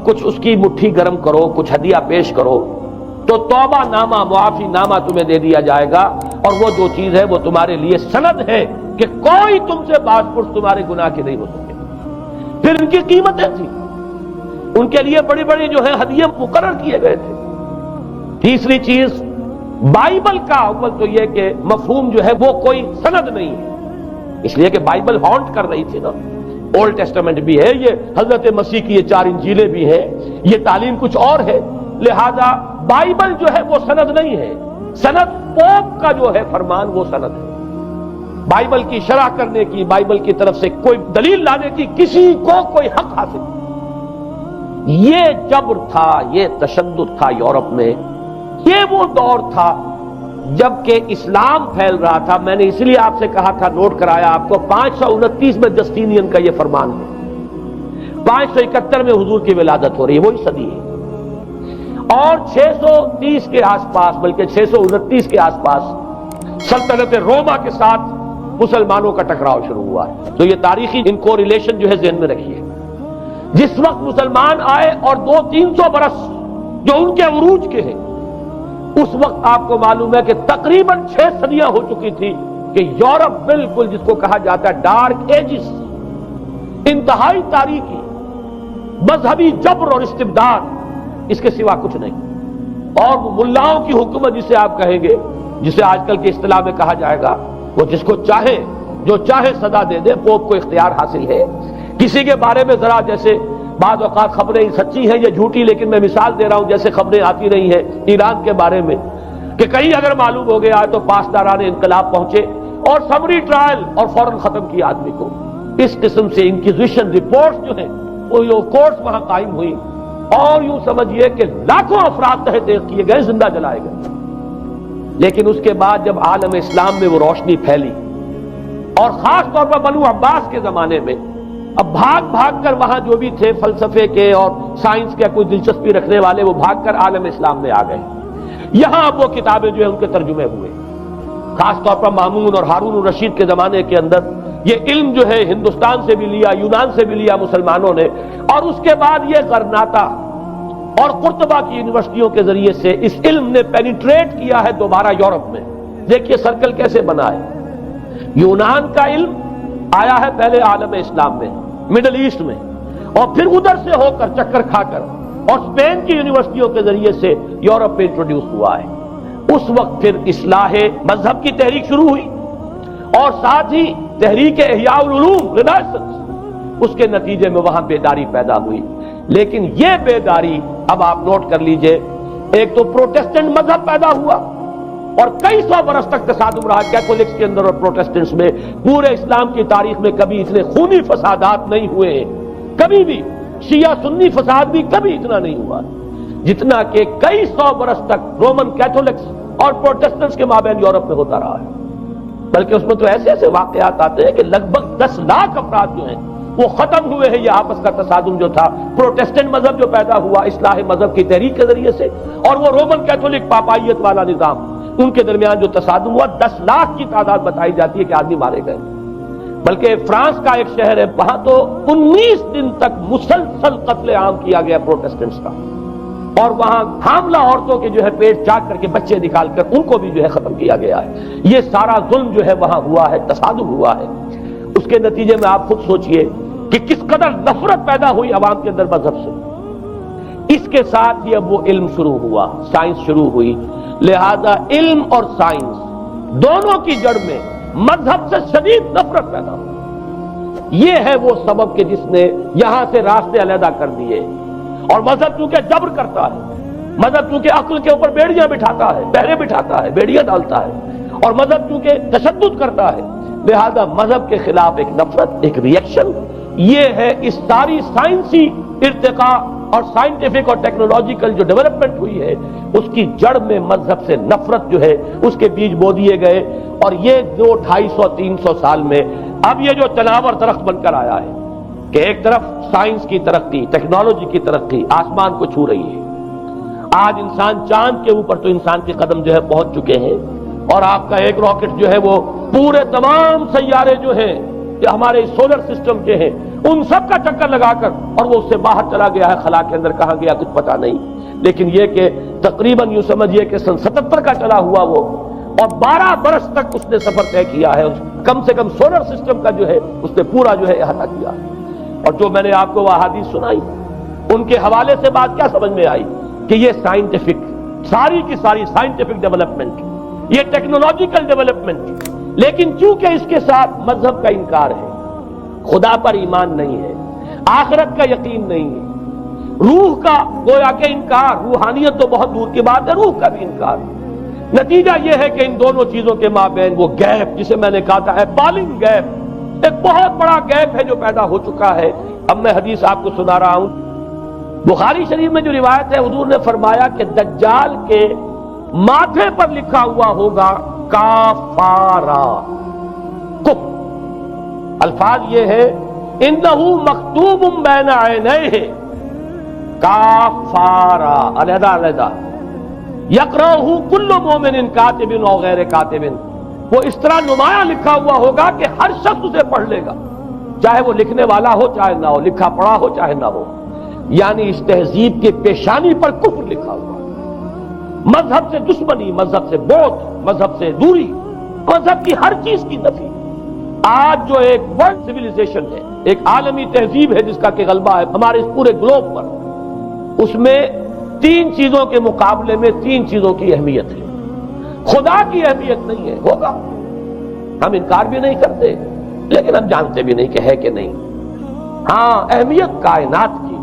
کچھ اس کی مٹھی گرم کرو، کچھ ہدیہ پیش کرو، تو توبہ نامہ، معافی نامہ تمہیں دے دیا جائے گا، اور وہ جو چیز ہے وہ تمہارے لیے سند ہے کہ کوئی تم سے باز پرس تمہارے گناہ کی نہیں ہو سکے۔ پھر ان کی قیمتیں تھی، ان کے لیے بڑی بڑی جو ہے ہدیے مقرر کیے گئے تھے۔ تیسری چیز بائبل کا اول تو یہ کہ مفہوم جو ہے وہ کوئی سند نہیں ہے، اس لیے کہ بائبل ہانٹ کر رہی تھی نا، اولڈ ٹیسٹمنٹ بھی ہے، یہ حضرت مسیح کی یہ 4 انجیلیں بھی ہیں، یہ تعلیم کچھ اور ہے، لہذا بائبل جو ہے وہ سند نہیں ہے، سند پوپ کا جو ہے فرمان وہ سند ہے۔ بائبل کی شرح کرنے کی، بائبل کی طرف سے کوئی دلیل لانے کی کسی کو کوئی حق حاصل نہیں۔ یہ جبر تھا، یہ تشدد تھا یورپ میں، یہ وہ دور تھا جب کہ اسلام پھیل رہا تھا۔ میں نے اس لیے آپ سے کہا تھا، نوٹ کرایا آپ کو، 529 میں جسٹینین کا یہ فرمان ہے، 571 میں حضور کی ولادت ہو رہی ہے، وہی صدی ہے، اور 630 کے آس پاس، بلکہ 629 کے آس پاس سلطنت روما کے ساتھ مسلمانوں کا ٹکراؤ شروع ہوا ہے۔ تو یہ تاریخی ان کو ریلیشن جو ہے ذہن میں رکھیے۔ جس وقت مسلمان آئے اور 200-300 برس جو ان کے عروج کے ہیں، اس وقت آپ کو معلوم ہے کہ تقریباً 6 صدیاں ہو چکی تھی کہ یورپ بالکل جس کو کہا جاتا ہے ڈارک ایجز، انتہائی تاریخی مذہبی جبر اور استبداد، اس کے سوا کچھ نہیں۔ اور وہ ملاؤں کی حکومت جسے آپ کہیں گے، جسے آج کل کی اصطلاح میں کہا جائے گا، وہ جس کو چاہے جو چاہے سزا دے دے، پوپ کو اختیار حاصل ہے۔ کسی کے بارے میں ذرا جیسے بعض اوقات خبریں سچی ہیں یا جھوٹی، لیکن میں مثال دے رہا ہوں جیسے خبریں آتی رہی ہیں ایران کے بارے میں کہ کہیں اگر معلوم ہو گیا تو پاسداران انقلاب پہنچے اور سمری ٹرائل اور فوراً ختم کیا آدمی کو، اس قسم سے انکوزیشن رپورٹس جو ہیں وہ کورٹس وہاں قائم ہوئی، اور یوں سمجھیے کہ لاکھوں افراد تحت کیے گئے، زندہ جلائے گئے۔ لیکن اس کے بعد جب عالم اسلام میں وہ روشنی پھیلی، اور خاص طور پر بنو عباس کے زمانے میں، اب بھاگ بھاگ کر وہاں جو بھی تھے فلسفے کے اور سائنس کے کوئی دلچسپی رکھنے والے، وہ بھاگ کر عالم اسلام میں آ گئے۔ یہاں اب وہ کتابیں جو ہیں ان کے ترجمے ہوئے، خاص طور پر مامون اور ہارون الرشید کے زمانے کے اندر یہ علم جو ہے ہندوستان سے بھی لیا، یونان سے بھی لیا مسلمانوں نے، اور اس کے بعد یہ غرناطہ اور قرطبہ کی یونیورسٹیوں کے ذریعے سے اس علم نے پینیٹریٹ کیا ہے دوبارہ یورپ میں۔ دیکھیے سرکل کیسے بنا ہے۔ یونان کا علم آیا ہے پہلے عالم اسلام میں، مڈل ایسٹ میں، اور پھر ادھر سے ہو کر چکر کھا کر اور اسپین کی یونیورسٹیوں کے ذریعے سے یورپ میں انٹروڈیوس ہوا ہے۔ اس وقت پھر اصلاح مذہب کی تحریک شروع ہوئی، اور ساتھ ہی تحریک احیاء العلوم رینیسانس، اس کے نتیجے میں وہاں بیداری پیدا ہوئی۔ لیکن یہ بیداری اب آپ نوٹ کر لیجئے، ایک تو پروٹیسٹنٹ مذہب پیدا ہوا، اور کئی سو برس تک تصادم رہا کیتھولکس کے اندر اور پروٹیسٹنٹس میں۔ پورے اسلام کی تاریخ میں کبھی اتنے خونی فسادات نہیں ہوئے ہیں، کبھی بھی شیعہ سنی فساد بھی کبھی اتنا نہیں ہوا جتنا کہ کئی سو برس تک رومن کیتھولکس اور پروٹیسٹنٹس کے مابین یورپ میں ہوتا رہا ہے۔ بلکہ اس میں تو ایسے ایسے واقعات آتے ہیں کہ لگ بھگ 10 لاکھ افراد جو ہیں وہ ختم ہوئے ہیں۔ یہ آپس کا تصادم جو تھا، پروٹیسٹنٹ مذہب جو پیدا ہوا اصلاح مذہب کی تحریک کے ذریعے سے، اور وہ رومن کیتھولک پاپائیت والا نظام، ان کے درمیان جو تصادم ہوا، 10 لاکھ کی تعداد بتائی جاتی ہے کہ آدمی مارے گئے۔ بلکہ فرانس کا ایک شہر ہے، وہاں تو 19 دن تک مسلسل قتل عام کیا گیا پروٹیسٹنٹس کا، اور وہاں حاملہ عورتوں کے جو ہے پیٹ چاک کر کے بچے نکال کر ان کو بھی جو ہے ختم کیا گیا ہے۔ یہ سارا ظلم جو ہے وہاں ہوا ہے، تصادم ہوا ہے۔ اس کے نتیجے میں آپ خود سوچئے کہ کس قدر نفرت پیدا ہوئی عوام کے اندر مذہب سے۔ اس کے ساتھ ہی اب وہ علم شروع ہوا، سائنس شروع ہوئی۔ لہذا علم اور سائنس دونوں کی جڑ میں مذہب سے شدید نفرت پیدا ہوئی۔ یہ ہے وہ سبب کہ جس نے یہاں سے راستے علیحدہ کر دیے۔ اور مذہب چونکہ جبر کرتا ہے، مذہب چونکہ عقل کے اوپر بیڑیاں بٹھاتا ہے، پہرے بٹھاتا ہے، بیڑیاں ڈالتا ہے، اور مذہب چونکہ تشدد کرتا ہے، لہذا مذہب کے خلاف ایک نفرت، ایک ریئیکشن، یہ ہے اس ساری سائنسی ارتقاء اور سائنٹیفک اور ٹیکنالوجیکل جو ڈیولپمنٹ ہوئی ہے، اس کی جڑ میں مذہب سے نفرت جو ہے اس کے بیج بو دیے گئے۔ اور یہ 200-250-300 سال میں اب یہ جو تناور درخت بن کر آیا ہے کہ ایک طرف سائنس کی ترقی، ٹیکنالوجی کی ترقی آسمان کو چھو رہی ہے۔ آج انسان چاند کے اوپر تو انسان کے قدم جو ہے پہنچ چکے ہیں، اور آپ کا ایک راکٹ جو ہے وہ پورے تمام سیارے جو ہیں کہ ہمارے سولر سسٹم کے ہیں ان سب کا چکر لگا کر، اور وہ اس سے باہر چلا گیا ہے، خلا کے اندر کہاں گیا کچھ پتا نہیں۔ لیکن یہ کہ تقریباً یوں سمجھیے کہ سن 77 کا چلا ہوا وہ، اور 12 برس تک اس نے سفر طے کیا ہے، کم سے کم سولر سسٹم کا جو ہے اس نے پورا جو ہے احاطہ کیا۔ اور جو میں نے آپ کو وہ احادیث سنائی، ان کے حوالے سے بات کیا سمجھ میں آئی کہ یہ سائنٹیفک، ساری کی ساری سائنٹیفک ڈیولپمنٹ، یہ ٹیکنالوجیکل ڈیولپمنٹ، لیکن چونکہ اس کے ساتھ مذہب کا انکار ہے، خدا پر ایمان نہیں ہے، آخرت کا یقین نہیں ہے، روح کا گویا کہ انکار، روحانیت تو بہت دور کی بات ہے، روح کا بھی انکار۔ نتیجہ یہ ہے کہ ان دونوں چیزوں کے مابین وہ گیپ، جسے میں نے کہا تھا ایپالنگ گیپ، ایک بہت بڑا گیپ ہے جو پیدا ہو چکا ہے۔ اب میں حدیث آپ کو سنا رہا ہوں، بخاری شریف میں جو روایت ہے، حضور نے فرمایا کہ دجال کے ماتھے پر لکھا ہوا ہوگا کافارا، کفر۔ الفاظ یہ ہے انہو مکتوب بین عینیہ، کافارا، علیحدہ علیحدہ، یقرأہ کل مومن کاتب او غیر کاتب، وہ اس طرح نمایاں لکھا ہوا ہوگا کہ ہر شخص اسے پڑھ لے گا، چاہے وہ لکھنے والا ہو چاہے نہ ہو، لکھا پڑھا ہو چاہے نہ ہو۔ یعنی اس تہذیب کی پیشانی پر کفر لکھا ہوا، مذہب سے دشمنی، مذہب سے بوت، مذہب سے دوری، مذہب کی ہر چیز کی نفی۔ آج جو ایک ورلڈ سیویلائزیشن ہے، ایک عالمی تہذیب ہے جس کا کہ غلبہ ہے ہمارے اس پورے گلوب پر، اس میں 3 چیزوں کے مقابلے میں 3 چیزوں کی اہمیت ہے۔ خدا کی اہمیت نہیں ہے، ہوگا، ہم انکار بھی نہیں کرتے، لیکن ہم جانتے بھی نہیں کہ ہے کہ نہیں۔ ہاں، اہمیت کائنات کی ہے،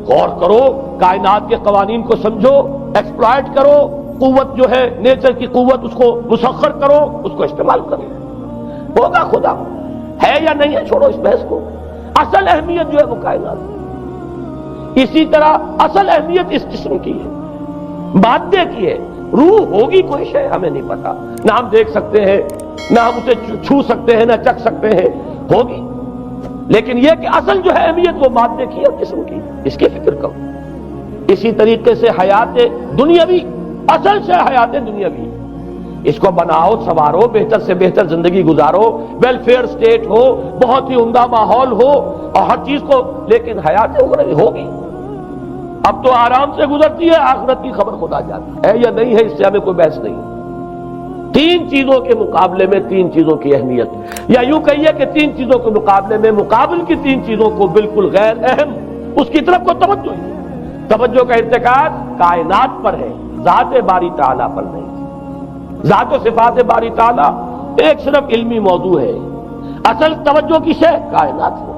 غور کرو، کائنات کے قوانین کو سمجھو، ایکسپلائٹ کرو، قوت جو ہے نیچر کی قوت اس کو مسخر کرو، اس کو استعمال کرو، ہوگا خدا۔ ہے یا نہیں ہے چھوڑو اس بحث کو، اصل اہمیت جو ہے وہ کائنات ہے۔ اسی طرح اصل اہمیت اس جسم کی ہے، مادے کی ہے۔ روح ہوگی کوئی شے ہمیں نہیں پتا، نہ ہم دیکھ سکتے ہیں، نہ ہم اسے چھو سکتے ہیں، نہ چکھ سکتے ہیں، ہوگی، لیکن یہ کہ اصل جو ہے اہمیت وہ مادے کی اور جسم کی، اس کی فکر کرو۔ اسی طریقے سے حیات دنیاوی، اصل سے حیات دنیاوی، اس کو بناؤ، سنوارو، بہتر سے بہتر زندگی گزارو، ویلفیئر سٹیٹ ہو، بہت ہی عمدہ ماحول ہو اور ہر چیز کو، لیکن حیات اخروی ہوگی۔ اب تو آرام سے گزرتی ہے، آخرت کی خبر خدا جاتی ہے یا نہیں ہے، اس سے ہمیں کوئی بحث نہیں۔ تین چیزوں کے مقابلے میں تین چیزوں کی اہمیت، یا یوں کہیے کہ تین چیزوں کے مقابلے میں مقابل کی تین چیزوں کو بالکل غیر اہم، اس کی طرف کو توجہ ہی ہے۔ توجہ کا ارتکاز کائنات پر ہے، ذات باری تعالیٰ پر نہیں۔ ذات و صفات باری تعالیٰ ایک صرف علمی موضوع ہے، اصل توجہ کی شے کائنات ہے۔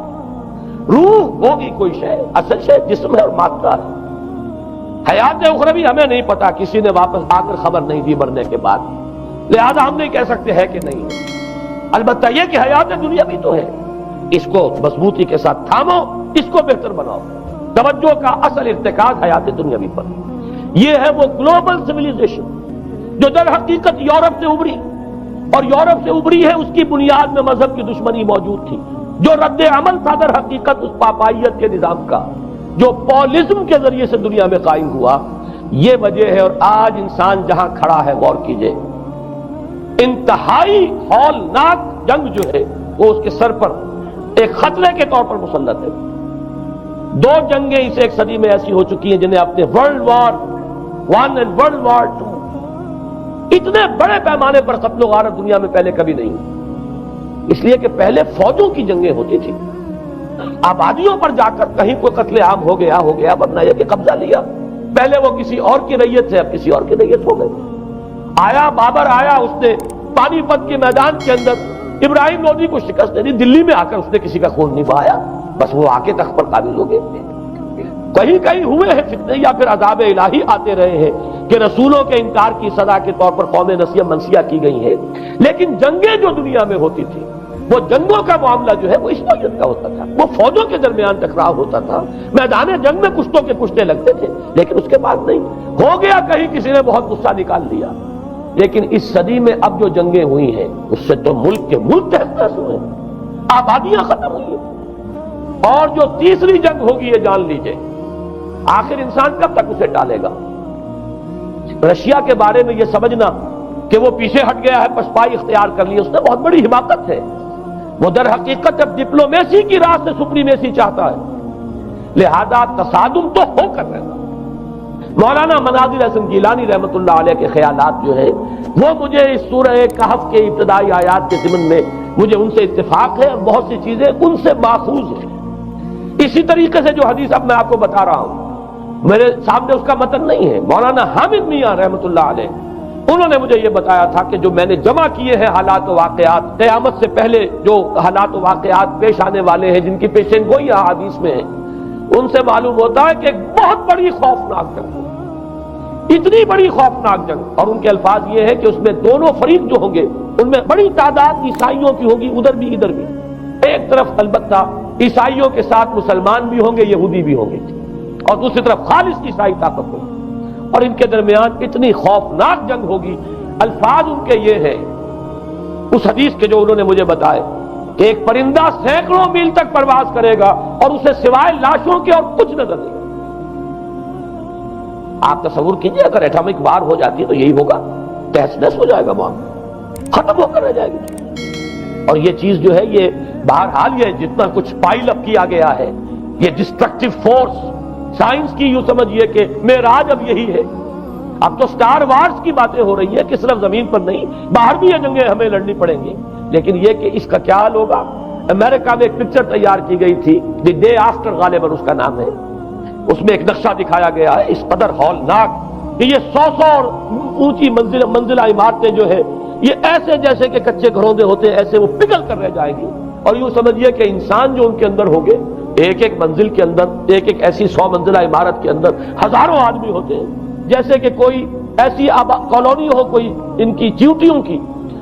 روح ہوگی کوئی شے، اصل شے جسم ہے اور مادہ ہے۔ حیات اخروی ہمیں نہیں پتا، کسی نے واپس آ کر خبر نہیں دی مرنے کے بعد، لہذا ہم نہیں کہہ سکتے ہے کہ نہیں ہے۔ البتہ یہ کہ حیات دنیا بھی تو ہے، اس کو مضبوطی کے ساتھ تھامو، اس کو بہتر بناؤ۔ توجہ کا اصل ارتکاز حیات دنیاوی پر، یہ ہے وہ گلوبل سویلائزیشن جو در حقیقت یورپ سے ابھری، اور یورپ سے ابھری ہے، اس کی بنیاد میں مذہب کی دشمنی موجود تھی۔ جو رد عمل تھا در حقیقت اس پاپائیت کے نظام کا، جو پولزم کے ذریعے سے دنیا میں قائم ہوا، یہ وجہ ہے۔ اور آج انسان جہاں کھڑا ہے، غور کیجئے، انتہائی ہولناک جنگ جو ہے وہ اس کے سر پر ایک خطرے کے طور پر مسلط ہے۔ دو جنگیں اس ایک صدی میں ایسی ہو چکی ہیں جنہیں اپنے ورلڈ وار 1 اور ورلڈ وار 2، اتنے بڑے پیمانے پر قتل و غارت دنیا میں پہلے کبھی نہیں ہوئی۔ اس لیے کہ پہلے فوجوں کی جنگیں ہوتی تھی، آبادیوں پر جا کر کہیں کوئی قتل عام ہو گیا، ورنہ یہ کہ قبضہ لیا، پہلے وہ کسی اور کی ریت سے اب کسی اور کی ریت ہو گئی۔ آیا بابر آیا، اس نے پانی پت کے میدان کے اندر ابراہیم لودھی کو شکست دے دی، دلی میں آ کر اس نے کسی کا خون نہیں بہایا، بس وہ آ کے تخت پر قابض ہو گئے۔ کہیں کہیں ہوئے ہیں فتنے، یا پھر عذاب الہی آتے رہے ہیں کہ رسولوں کے انکار کی سزا کے طور پر قومیں نسیہ منسیہ کی گئی ہیں، لیکن جنگیں جو دنیا میں ہوتی تھی، وہ جنگوں کا معاملہ جو ہے وہ اس نوعیت کا ہوتا تھا، وہ فوجوں کے درمیان ٹکراؤ ہوتا تھا، میدان جنگ میں کشتوں کے کشتے لگتے تھے، لیکن اس کے بعد نہیں ہو گیا، کہیں کسی نے بہت غصہ نکال دیا۔ لیکن اس صدی میں اب جو جنگیں ہوئی ہیں اس سے تو ملک کے ملک تحس نحس ہوئے، آبادیاں ختم ہوئی ہیں، اور جو تیسری جنگ ہوگی یہ جان لیجئے، آخر انسان کب تک اسے ٹالے گا؟ رشیا کے بارے میں یہ سمجھنا کہ وہ پیچھے ہٹ گیا ہے، پسپائی اختیار کر لی، اس نے بہت بڑی حماقت ہے۔ وہ در حقیقت اب ڈپلومیسی کی راہ سے سپریمیسی چاہتا ہے، لہذا تصادم تو ہو کر رہنا۔ مولانا مناظر حسن گیلانی رحمۃ اللہ علیہ کے خیالات جو ہے وہ مجھے اس سورہ کہف کے ابتدائی آیات کے ضمن میں مجھے ان سے اتفاق ہے، اور بہت سی چیزیں ان سے ماخوذ ہیں۔ اسی طریقے سے جو حدیث اب میں آپ کو بتا رہا ہوں، میرے سامنے اس کا متن نہیں ہے، مولانا حامد میاں رحمۃ اللہ علیہ انہوں نے مجھے یہ بتایا تھا کہ جو میں نے جمع کیے ہیں حالات و واقعات، قیامت سے پہلے جو حالات و واقعات پیش آنے والے ہیں، جن کی پیشین گوئی احادیث میں ہے، ان سے معلوم ہوتا ہے کہ ایک بہت بڑی خوفناک جنگ ہوگی، اتنی بڑی خوفناک جنگ، اور ان کے الفاظ یہ ہے کہ اس میں دونوں فریق جو ہوں گے ان میں بڑی تعداد عیسائیوں کی ہوگی، ادھر بھی ادھر بھی، ایک طرف البتہ عیسائیوں کے ساتھ مسلمان بھی ہوں گے، یہودی بھی ہوں گے، اور دوسری طرف خالص عیسائی طاقت ہوگی، اور ان کے درمیان اتنی خوفناک جنگ ہوگی۔ الفاظ ان کے یہ ہیں اس حدیث کے جو انہوں نے مجھے بتائے کہ ایک پرندہ سینکڑوں میل تک پرواز کرے گا اور اسے سوائے لاشوں کے اور کچھ نظر نہیں۔ آپ تصور کیجئے اگر ایٹامک وار ہو جاتی ہے تو یہی ہوگا، تہس نہس ہو جائے گا، معاملہ ختم ہو کر رہ جائے گی۔ اور یہ چیز جو ہے یہ بہرحال یہ جتنا کچھ پائل اپ کیا گیا ہے، یہ ڈسٹرکٹیو فورس، سائنس کی یوں سمجھیے کہ معراج اب یہی ہے۔ اب تو سٹار وارز کی باتیں ہو رہی ہے کہ صرف زمین پر نہیں، باہر بھی یہ جنگیں ہمیں لڑنی پڑیں گی، لیکن یہ کہ اس کا کیا حال ہوگا۔ امریکہ میں ایک پکچر تیار کی گئی تھی، دی ڈے آفٹر غالباً اس کا نام ہے، اس میں ایک نقشہ دکھایا گیا ہے اس قدر ہولناک کہ یہ 100 اور اونچی منزلہ عمارتیں جو ہے یہ ایسے جیسے کہ کچے گھروندے ہوتے ہیں، ایسے وہ پگھل کر رہ جائیں گی، اور یوں سمجھیے کہ انسان جو ان کے اندر ہوں گے، ایک ایک منزل کے اندر، ایک ایک ایسی 100 منزلہ عمارت کے اندر ہزاروں آدمی ہوتے ہیں، جیسے کہ کوئی ایسی کالونی ہو کوئی ان کی چیوٹیوں کی،